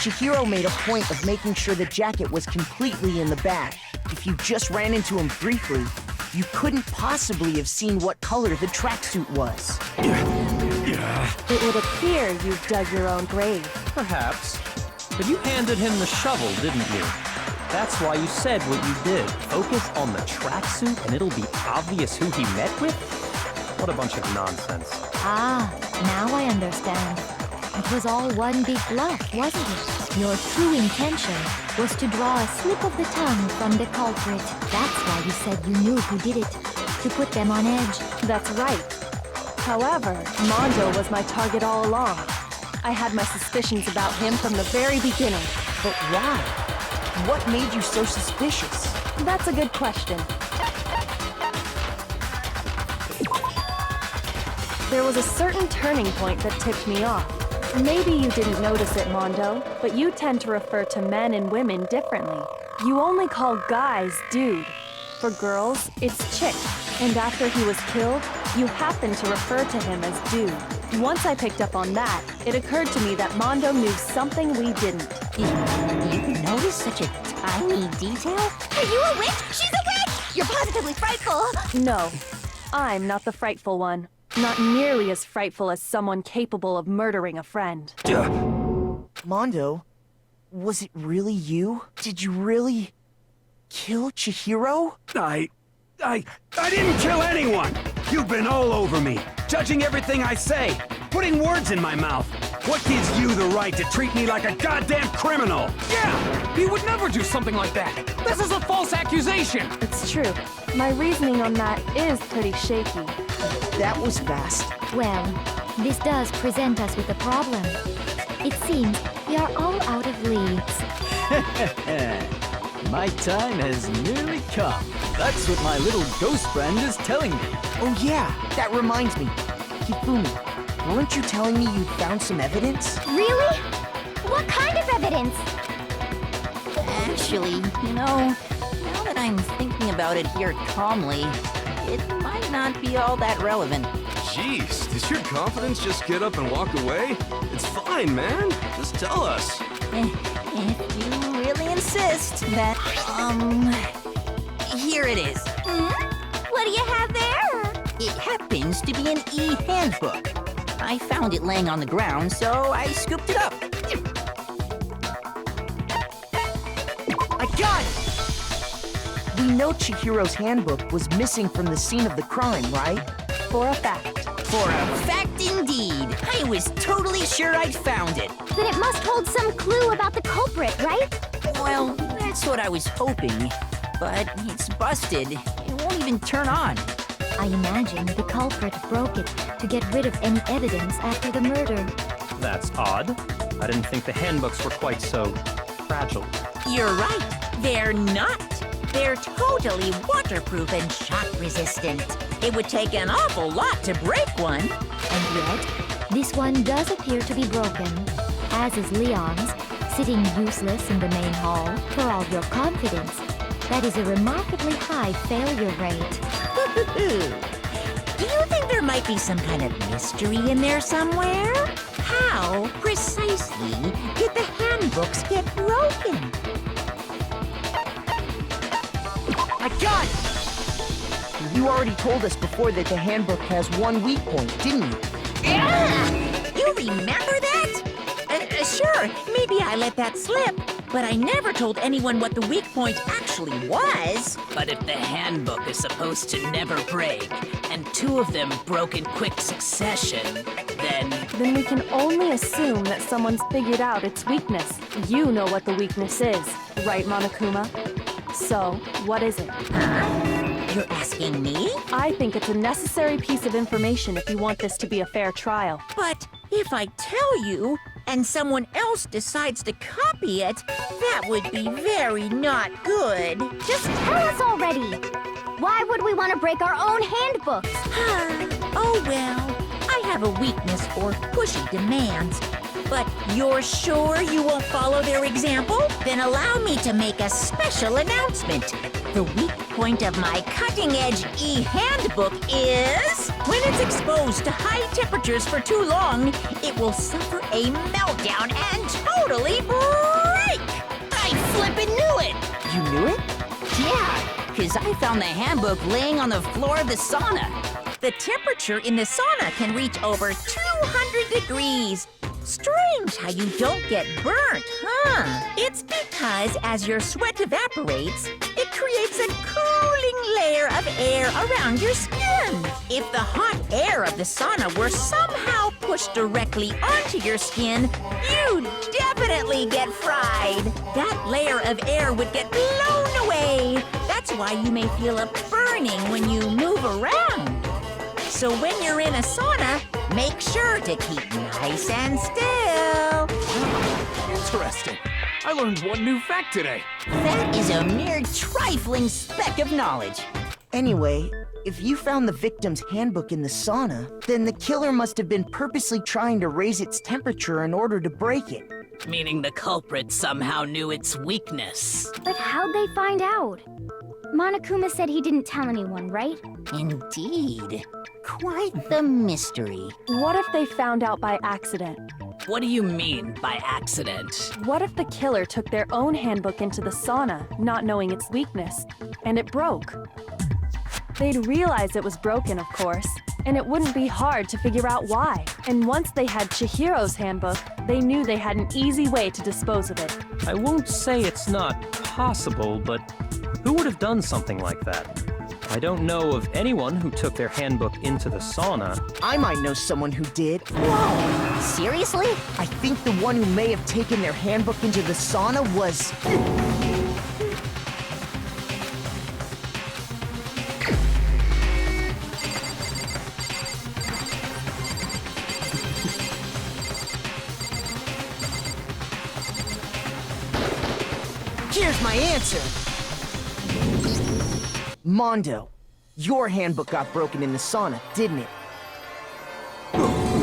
Chihiro made a point of making sure the jacket was completely in the bag. If you just ran into him briefly, you couldn't possibly have seen what color the tracksuit was. It would appear you've dug your own grave. Perhaps. But you handed him the shovel, didn't you? That's why you said what you did. Focus on the tracksuit and it'll be obvious who he met with? What a bunch of nonsense. Ah, now I understand. It was all one big bluff, wasn't it? Your true intention was to draw a slip of the tongue from the culprit. That's why you said you knew who did it, to put them on edge. That's right. However, Mondo was my target all along. I had my suspicions about him from the very beginning. But why? What made you so suspicious? That's a good question. There was a certain turning point that tipped me off. Maybe you didn't notice it, Mondo, but you tend to refer to men and women differently. You only call guys dude. For girls, it's chick. And after he was killed, you happen to refer to him as dude. Once I picked up on that, it occurred to me that Mondo knew something we didn't. You noticed such a tiny detail? Are you a witch? She's a witch! You're positively frightful! No, I'm not the frightful one. Not nearly as frightful as someone capable of murdering a friend. Mondo, was it really you? Did you really kill Chihiro? I didn't kill anyone! You've been all over me, judging everything I say, putting words in my mouth. What gives you the right to treat me like a goddamn criminal? Yeah! He would never do something like that! This is a false accusation! It's true. My reasoning on that is pretty shaky. That was fast. Well, this does present us with a problem. It seems we are all out of leads. My time has nearly come. That's what my little ghost friend is telling me. Oh yeah, that reminds me. Hifumi, weren't you telling me you'd found some evidence? Really? What kind of evidence? Actually, now that I'm thinking about it here calmly, it might not be all that relevant. Jeez, does your confidence just get up and walk away? It's fine, man. Just tell us. If you really insist, then, here it is. What do you have there? It happens to be an e-handbook. I found it laying on the ground, so I scooped it up. I got it! We know Chihiro's handbook was missing from the scene of the crime, right? For a fact. For a fact indeed. I was totally sure I'd found it. Then it must hold some clue about the culprit, right? Well, that's what I was hoping. But it's busted. It won't even turn on. I imagine the culprit broke it to get rid of any evidence after the murder. That's odd. I didn't think the handbooks were quite so fragile. You're right. They're not. They're totally waterproof and shock-resistant. It would take an awful lot to break one. And yet, this one does appear to be broken, as is Leon's, sitting useless in the main hall. For all your confidence, that is a remarkably high failure rate. Do you think there might be some kind of mystery in there somewhere? How precisely did the handbooks get broken? I got it! You already told us before that the handbook has one weak point, didn't you? You remember that? Sure, maybe I let that slip. But I never told anyone what the weak point actually was. But if the handbook is supposed to never break, and two of them broke in quick succession, then we can only assume that someone's figured out its weakness. You know what the weakness is, right, Monokuma? So, what is it? You're asking me? I think it's a necessary piece of information if you want this to be a fair trial. But if I tell you, and someone else decides to copy it, that would be very not good. Just tell us already! Why would we want to break our own handbooks? Oh well, I have a weakness for pushy demands. But you're sure you won't follow their example? Then allow me to make a special announcement. The weak point of my cutting-edge e-handbook is... when it's exposed to high temperatures for too long, it will suffer a meltdown and totally break! I flippin' knew it! You knew it? Yeah, because I found the handbook laying on the floor of the sauna. The temperature in the sauna can reach over 200 degrees. Strange how you don't get burnt, huh? It's because as your sweat evaporates, it creates a cooling layer of air around your skin. If the hot air of the sauna were somehow pushed directly onto your skin, you'd definitely get fried. That layer of air would get blown away. That's why you may feel a burning when you move around. So when you're in a sauna, make sure to keep nice and still. Interesting. I learned one new fact today. That is a mere trifling speck of knowledge. Anyway, if you found the victim's handbook in the sauna, then the killer must have been purposely trying to raise its temperature in order to break it. Meaning the culprit somehow knew its weakness. But how'd they find out? Monokuma said he didn't tell anyone, right? Indeed. Quite the mystery. What if they found out by accident? What do you mean by accident? What if the killer took their own handbook into the sauna, not knowing its weakness, and it broke? They'd realize it was broken, of course, and it wouldn't be hard to figure out why. And once they had Chihiro's handbook, they knew they had an easy way to dispose of it. I won't say it's not possible, but who would have done something like that? I don't know of anyone who took their handbook into the sauna. I might know someone who did. Whoa! Seriously? I think the one who may have taken their handbook into the sauna was... Here's my answer! Mondo, your handbook got broken in the sauna, didn't it?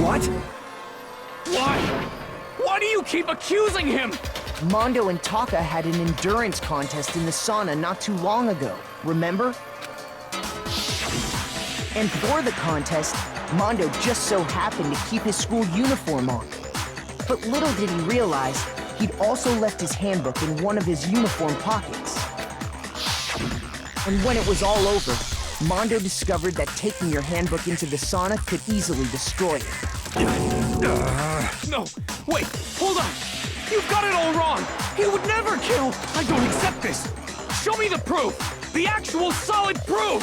What? Why? Why do you keep accusing him? Mondo and Taka had an endurance contest in the sauna not too long ago, remember? And for the contest, Mondo just so happened to keep his school uniform on. But little did he realize, he'd also left his handbook in one of his uniform pockets. And when it was all over, Mondo discovered that taking your handbook into the sauna could easily destroy it. No, wait, hold on. You've got it all wrong. He would never kill. I don't accept this. Show me the proof. The actual solid proof.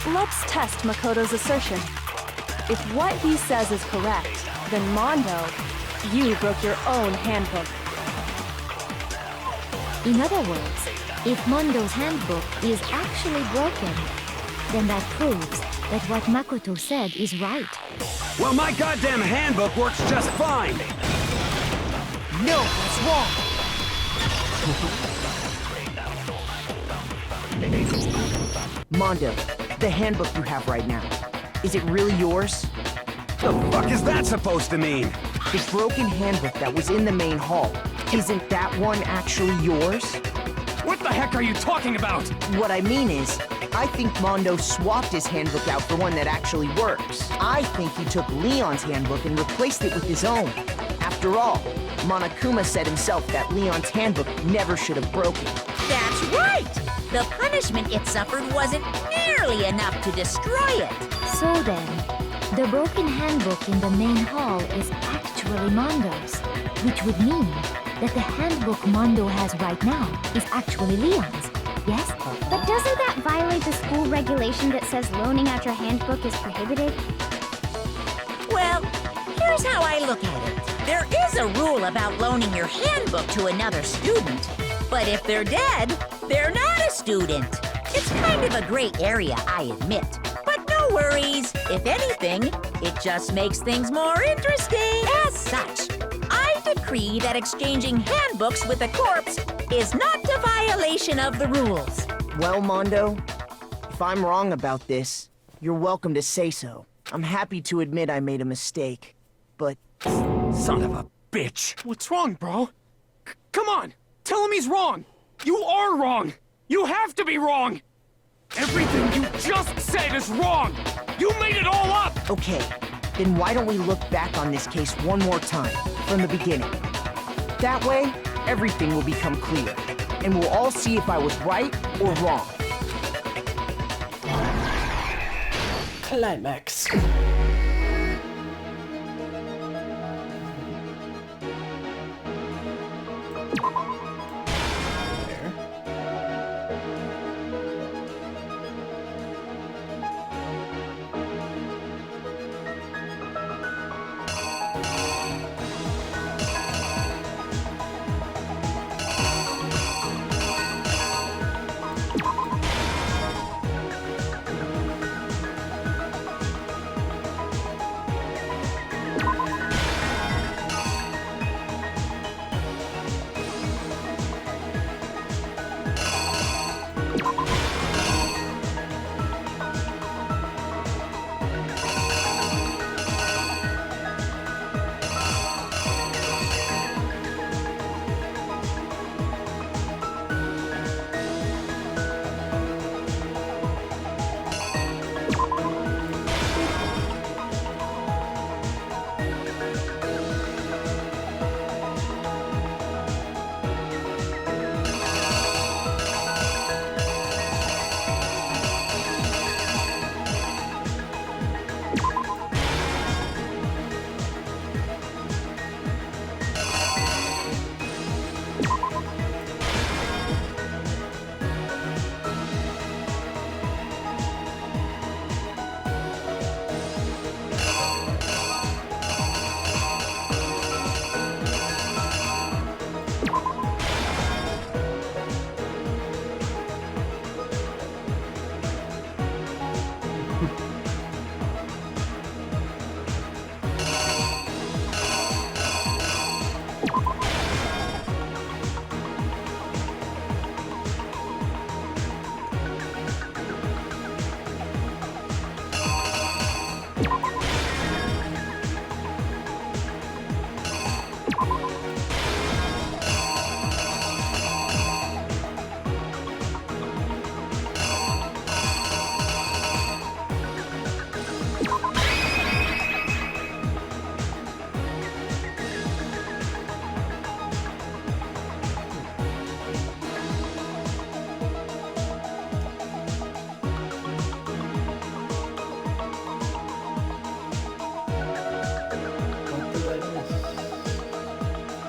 Let's test Makoto's assertion. If what he says is correct, then Mondo, you broke your own handbook. In other words, if Mondo's handbook is actually broken, then that proves that what Makoto said is right. Well, my goddamn handbook works just fine! No, that's wrong! Mondo, the handbook you have right now, is it really yours? The fuck is that supposed to mean? The broken handbook that was in the main hall, isn't that one actually yours? What the heck are you talking about? What I mean is, I think Mondo swapped his handbook out for one that actually works. I think he took Leon's handbook and replaced it with his own. After all, Monokuma said himself that Leon's handbook never should have broken. That's right! The punishment it suffered wasn't nearly enough to destroy it. So then, the broken handbook in the main hall is actually Mondo's, which would mean that the handbook Mondo has right now is actually Leon's, yes? But doesn't that violate the school regulation that says loaning out your handbook is prohibited? Well, here's how I look at it. There is a rule about loaning your handbook to another student, but if they're dead, they're not a student. It's kind of a gray area, I admit, but worries. If anything, it just makes things more interesting. As such, I decree that exchanging handbooks with a corpse is not a violation of the rules. Well, Mondo, if I'm wrong about this, you're welcome to say so. I'm happy to admit I made a mistake, but... Son of a bitch. What's wrong, bro? Come on! Tell him he's wrong! You are wrong! You have to be wrong! Everything you just said is wrong! You made it all up! Okay, then why don't we look back on this case one more time, from the beginning? That way, everything will become clear, and we'll all see if I was right or wrong. Climax.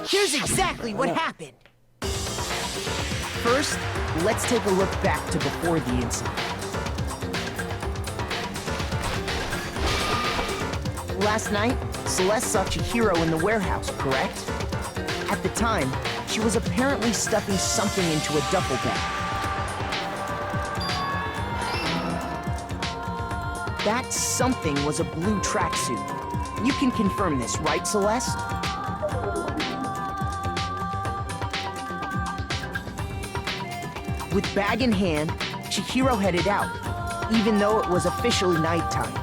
Here's exactly what happened. First, let's take a look back to before the incident. Last night, Celeste saw Chihiro in the warehouse, correct? At the time, she was apparently stuffing something into a duffel bag. That something was a blue tracksuit. You can confirm this, right, Celeste? With bag in hand, Chihiro headed out, even though it was officially nighttime.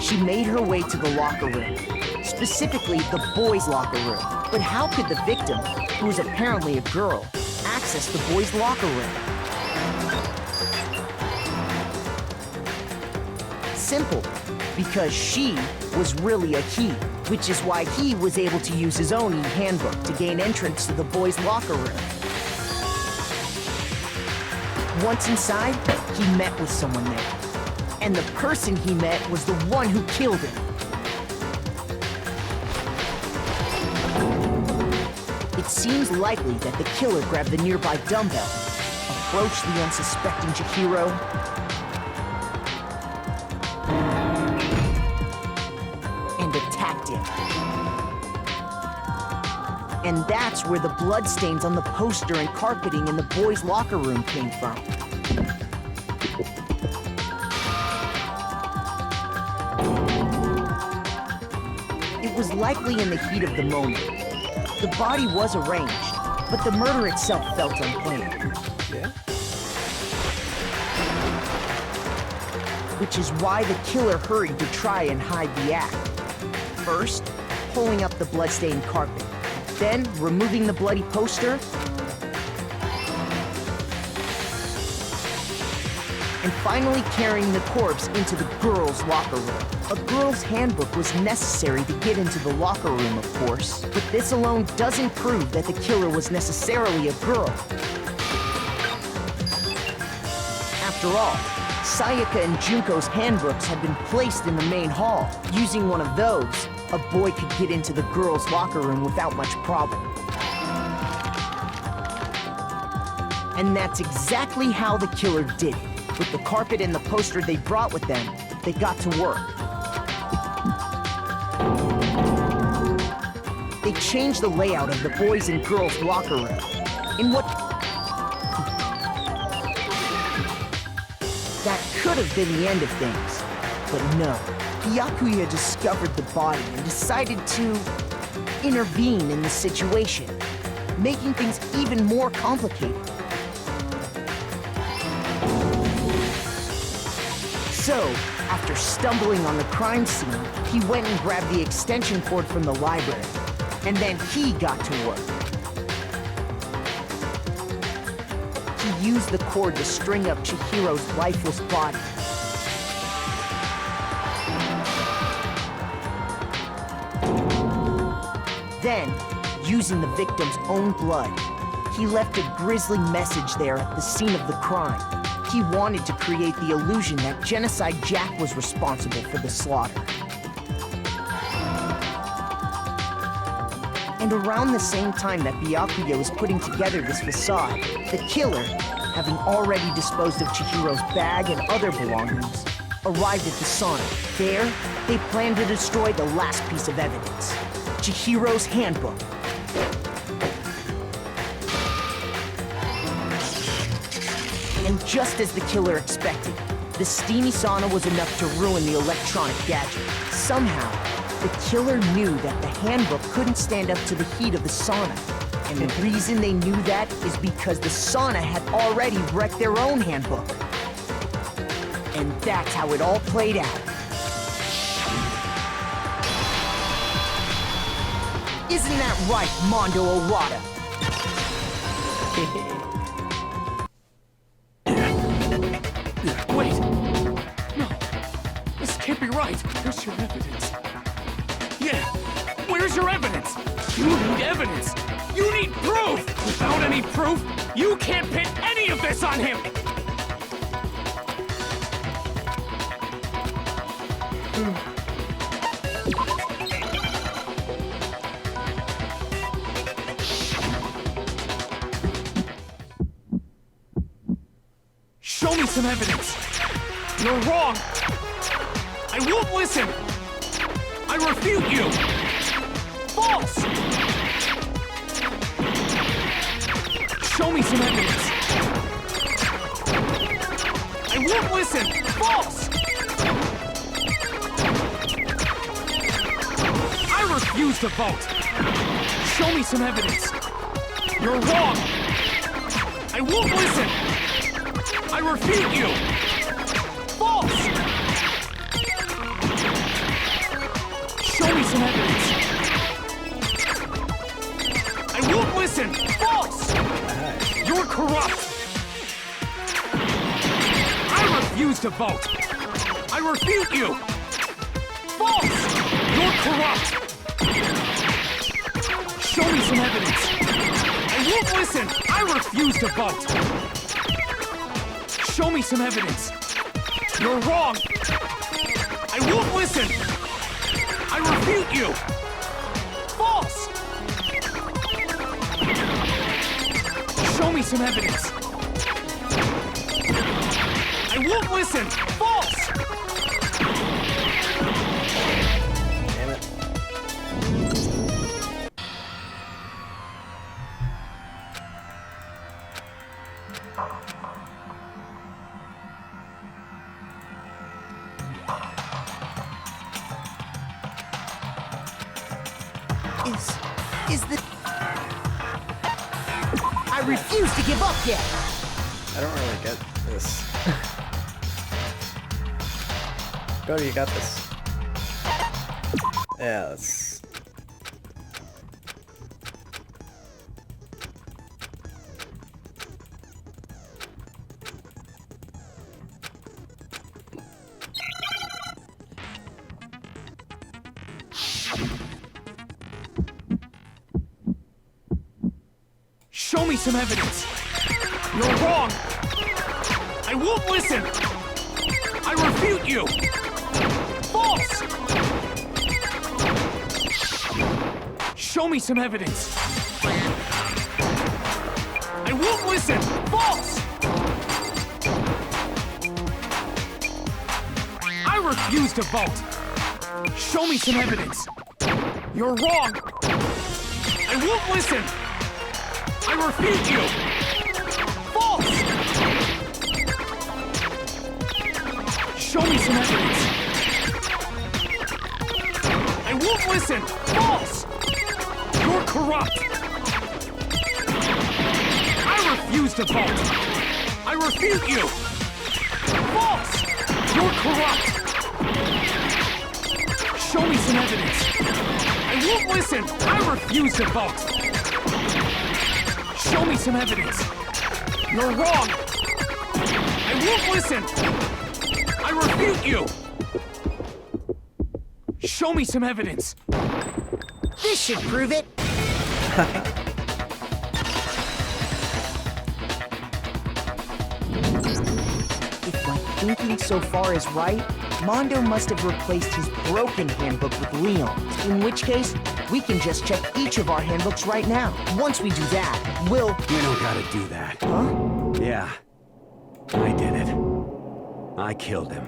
She made her way to the locker room, specifically the boys' locker room. But how could the victim, who was apparently a girl, access the boys' locker room? Simple, because she was really a he, which is why he was able to use his own e-handbook to gain entrance to the boys' locker room. Once inside, he met with someone there. And the person he met was the one who killed him. It seems likely that the killer grabbed the nearby dumbbell, approached the unsuspecting Chihiro, and attacked him. And that's where the bloodstains on the poster and carpeting in the boys' locker room came from. It was likely in the heat of the moment. The body was arranged, but the murder itself felt unplanned. Yeah? Which is why the killer hurried to try and hide the act. First, pulling up the bloodstained carpet, then removing the bloody poster, and finally carrying the corpse into the girls' locker room. A girl's handbook was necessary to get into the locker room, of course, but this alone doesn't prove that the killer was necessarily a girl. After all, Sayaka and Junko's handbooks had been placed in the main hall. Using one of those, a boy could get into the girls' locker room without much problem. And that's exactly how the killer did it. With the carpet and the poster they brought with them, they got to work. They changed the layout of the boys' and girls' locker room. In what... That could have been the end of things. But no, Byakuya discovered the body and decided to intervene in the situation, making things even more complicated. So, after stumbling on the crime scene, he went and grabbed the extension cord from the library, and then he got to work. He used the cord to string up Chihiro's lifeless body. Then, using the victim's own blood, he left a grisly message there at the scene of the crime. He wanted to create the illusion that Genocide Jack was responsible for the slaughter. And around the same time that Byakuya was putting together this facade, the killer, having already disposed of Chihiro's bag and other belongings, arrived at the sauna. There, they planned to destroy the last piece of evidence, Chihiro's handbook. And just as the killer expected, the steamy sauna was enough to ruin the electronic gadget. Somehow, the killer knew that the handbook couldn't stand up to the heat of the sauna. And the reason they knew that is because the sauna had already wrecked their own handbook. And that's how it all played out. Isn't that right, Mondo Owada? Wait! No! This can't be right! Where's your evidence? Yeah! Where's your evidence? You need evidence! You need proof! Without any proof, you can't pin any of this on him! Show me some evidence! You're wrong! I won't listen! I refute you! False! Show me some evidence! I won't listen! False! I refuse to vote! Show me some evidence! You're wrong! I won't listen! I refute you! False! Show me some evidence! I won't listen! False! You're corrupt! I refuse to vote! I refute you! False! You're corrupt! Show me some evidence! I won't listen! I refuse to vote! Show me some evidence! You're wrong! I won't listen! I refute you! False! Show me some evidence! I won't listen! False! Damn it. is the... I refuse to give up yet! I don't really get this. Cody, you got this. Yeah, let's... Show me some evidence! You're wrong! I won't listen! I refute you! False! Show me some evidence! I won't listen! False! I refuse to vote! Show me some evidence! You're wrong! I won't listen! I refute you! False! Show me some evidence! I won't listen! False! You're corrupt! I refuse to vote! I refute you! False! You're corrupt! Show me some evidence! I won't listen! I refuse to vote! Show me some evidence! You're wrong! I won't listen! I refute you! Show me some evidence! This should prove it! If my thinking so far is right, Mondo must have replaced his broken handbook with Leon's. In which case, we can just check each of our handbooks right now. Once we do that, we'll... We don't gotta do that. Huh? Yeah. I did it. I killed him.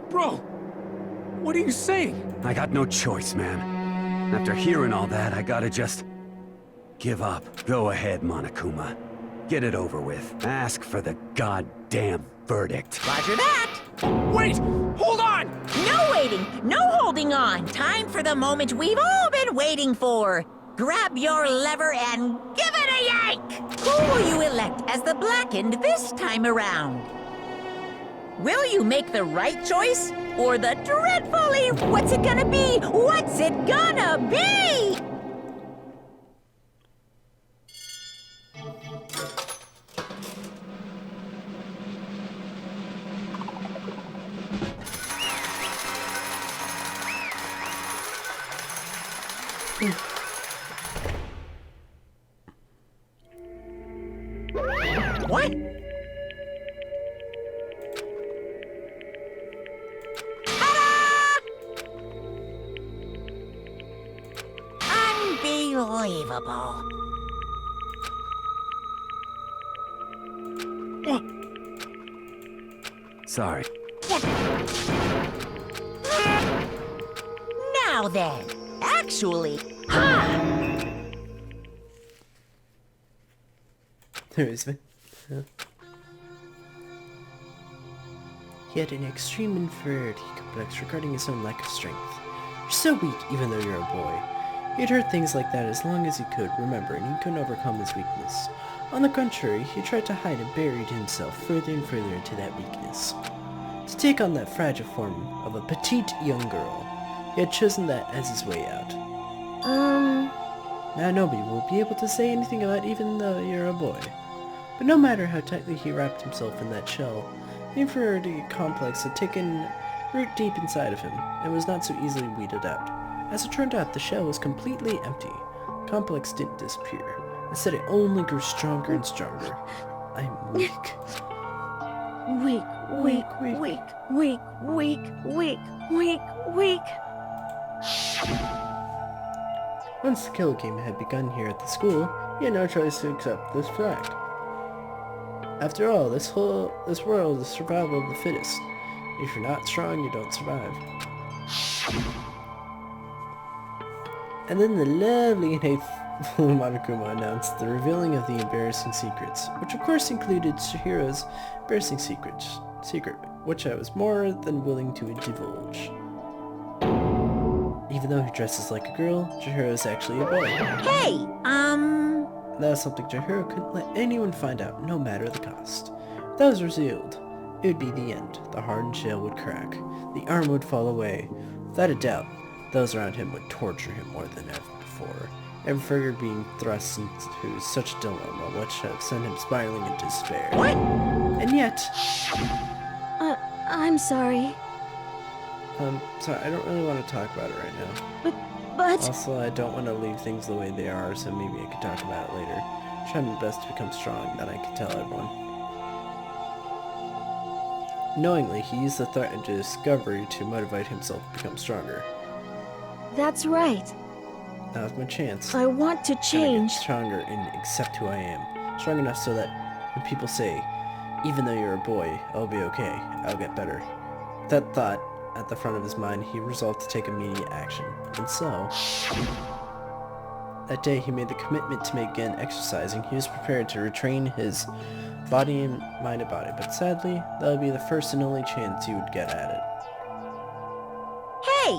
Bro! What are you saying? I got no choice, man. After hearing all that, I gotta just... give up. Go ahead, Monokuma. Get it over with. Ask for the goddamn verdict. Roger that! Wait! Hold on! No waiting! No holding on! Time for the moment we've all been waiting for! Grab your lever and give it a yank! Who will you elect as the Blackened this time around? Will you make the right choice? Or the dreadfully... What's it gonna be? What's it gonna be? What? Unbelievable. Sorry. Now then, actually, ha! There is one. He had an extreme inferiority complex regarding his own lack of strength. You're so weak, even though you're a boy. He'd heard things like that as long as he could remember, and he couldn't overcome his weakness. On the contrary, he tried to hide and buried himself further and further into that weakness. To take on that fragile form of a petite young girl, he had chosen that as his way out. Now nobody will be able to say anything about even though you're a boy. But no matter how tightly he wrapped himself in that shell, the inferiority complex had taken root deep inside of him, and was not so easily weeded out. As it turned out, the shell was completely empty. The complex didn't disappear. Instead, it only grew stronger and stronger. I'm weak. Weak, weak, weak, weak, weak, weak, weak, weak. Once the kill game had begun here at the school, he had no choice to accept this fact. After all, this world is survival of the fittest. If you're not strong, you don't survive. And then the lovely and hateful Monokuma announced the revealing of the embarrassing secrets, which of course included Chihiro's embarrassing secret, which I was more than willing to divulge. Even though he dresses like a girl, Chihiro is actually a boy. Hey, That was something Chihiro couldn't let anyone find out, no matter the cost. If that was revealed, it would be the end. The hardened shell would crack. The arm would fall away. Without a doubt, those around him would torture him more than ever before, ever further being thrust into such a dilemma, which have sent him spiraling into despair. What? And yet... I'm sorry. Sorry, I don't really want to talk about it right now. But... Also, I don't want to leave things the way they are, so maybe I could talk about it later. Try my best to become strong, then I can tell everyone. Knowingly, he used the threat into discovery to motivate himself to become stronger. That's right. That was my chance. I want to change. Get stronger and accept who I am. Strong enough so that when people say, even though you're a boy, I'll be okay, I'll get better. With that thought at the front of his mind, he resolved to take immediate action. And so, that day he made the commitment to begin exercising. He was prepared to retrain his body and mind about it, but sadly, that would be the first and only chance he would get at it. Hey,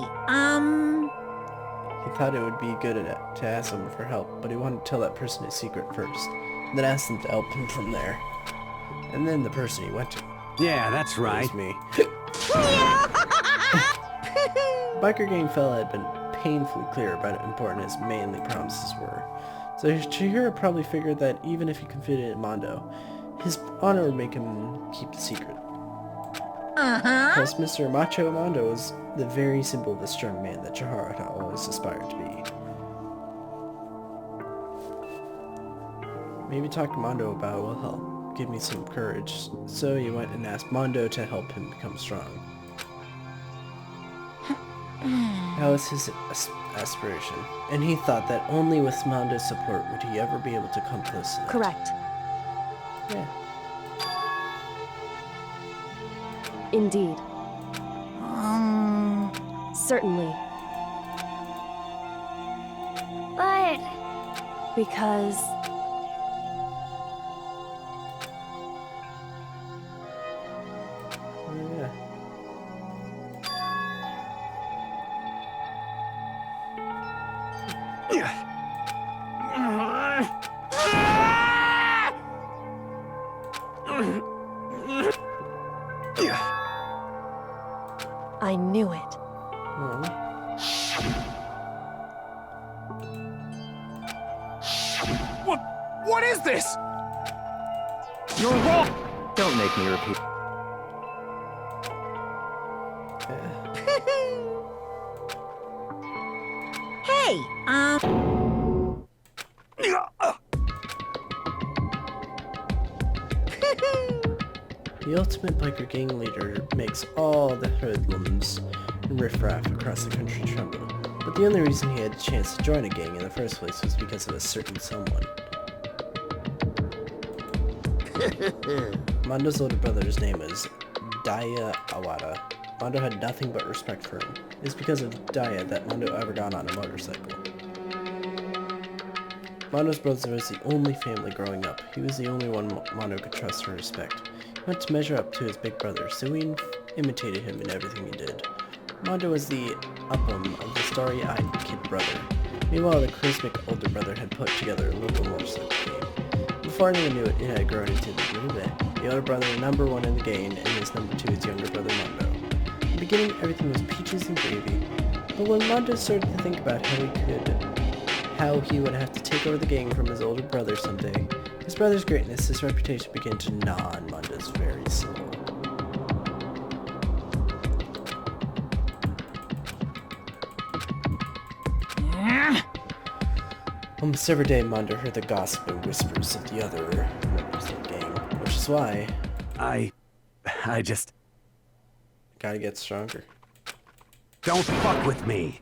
He thought it would be good to ask someone for help, but he wanted to tell that person his secret first, and then ask them to help him from there. And then the person he went to. Yeah, that's right. Was me. Biker Gang fella had been painfully clear about how important his manly promises were. So Chihiro probably figured that even if he confided in Mondo, his honor would make him keep the secret. Because Mr. Macho Mondo was the very symbol of the strong man that Chihiro had always aspired to be. Maybe talk to Mondo about it will help. Give me some courage. So he went and asked Mondo to help him become strong. That was his aspiration, and he thought that only with Mondo's support would he ever be able to come close to that. Correct. Yeah. Indeed. Certainly. But... Because... Yeah. I knew it. What is this? You're wrong! Don't make me repeat. hey, The ultimate biker gang leader makes all the hoodlums and riffraff across the country tremble. But the only reason he had a chance to join a gang in the first place was because of a certain someone. Mondo's older brother's name was Daya Awada. Mondo had nothing but respect for him. It's because of Daya that Mondo ever got on a motorcycle. Mondo's brother was the only family growing up. He was the only one Mondo could trust and respect. He wanted to measure up to his big brother, so he imitated him in everything he did. Mondo was the upham of the starry-eyed kid brother. Meanwhile, the charismatic older brother had put together a local motorcycle game. Before anyone knew it, it had grown into a little bit. The older brother number one in the game, and his number two his younger brother Mondo. In the beginning, everything was peaches and gravy, but when Mondo started to think about how he would have to take over the gang from his older brother someday, his brother's greatness, his reputation began to gnaw on Mondo's very soul. Almost every day, Mondo heard the gossip and whispers of the other members of the gang, which is why I just... gotta get stronger. Don't fuck with me.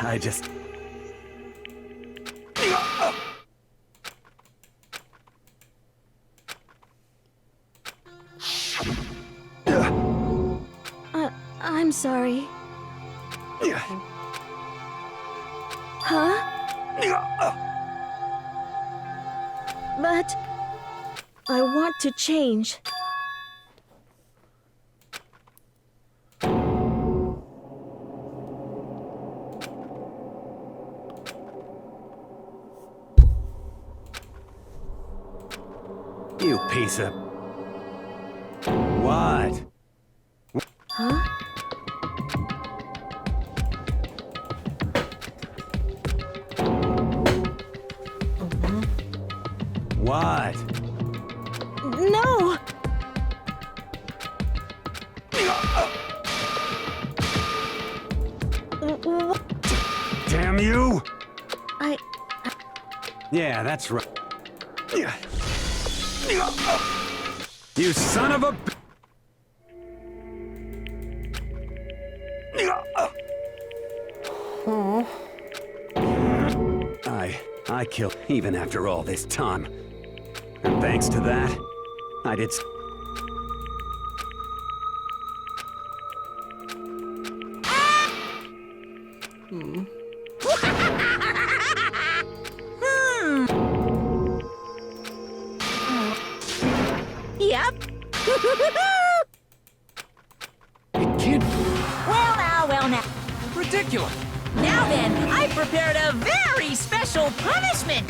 I just... I'm sorry. Huh? But I want to change. You piece of... What? Huh? What? No! Damn you! I... Yeah, that's right. You son of a... I killed even after all this time. And thanks to that, I did... Yep. It can't be. Well now. Ridiculous. Now then, I prepared a very special punishment.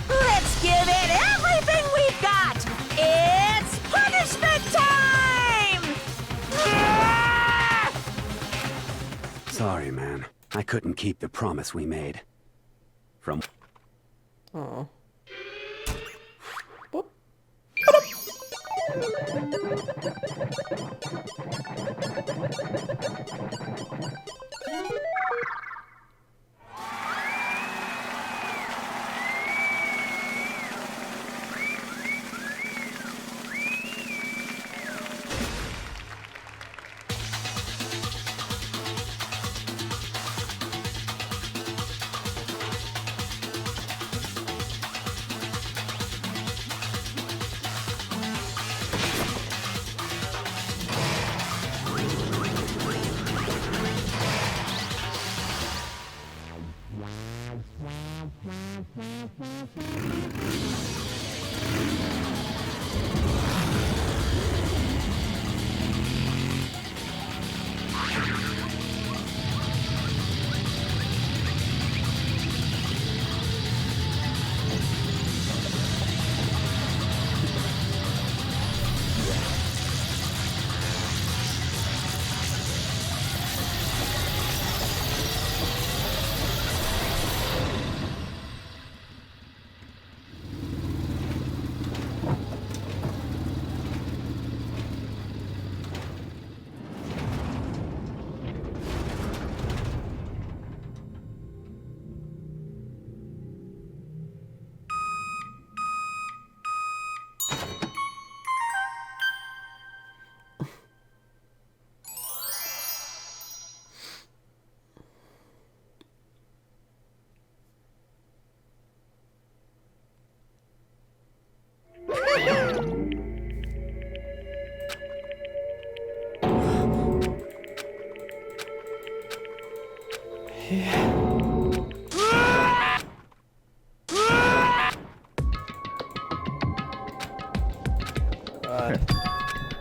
Let's give it everything we've got. It's punishment time! Sorry, man. I couldn't keep the promise we made. From... Oh.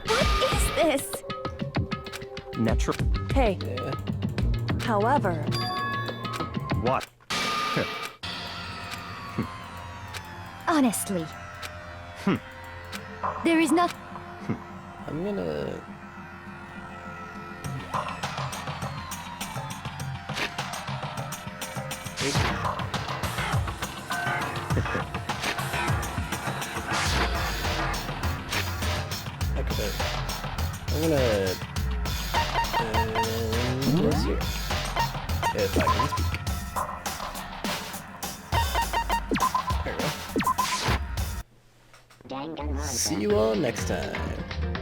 What is this? Natural. Hey. Yeah. However, What? Honestly. There is not... I'm gonna... speak. Look at it. I'm gonna towards here. If I can speak. There we go. See you all next time.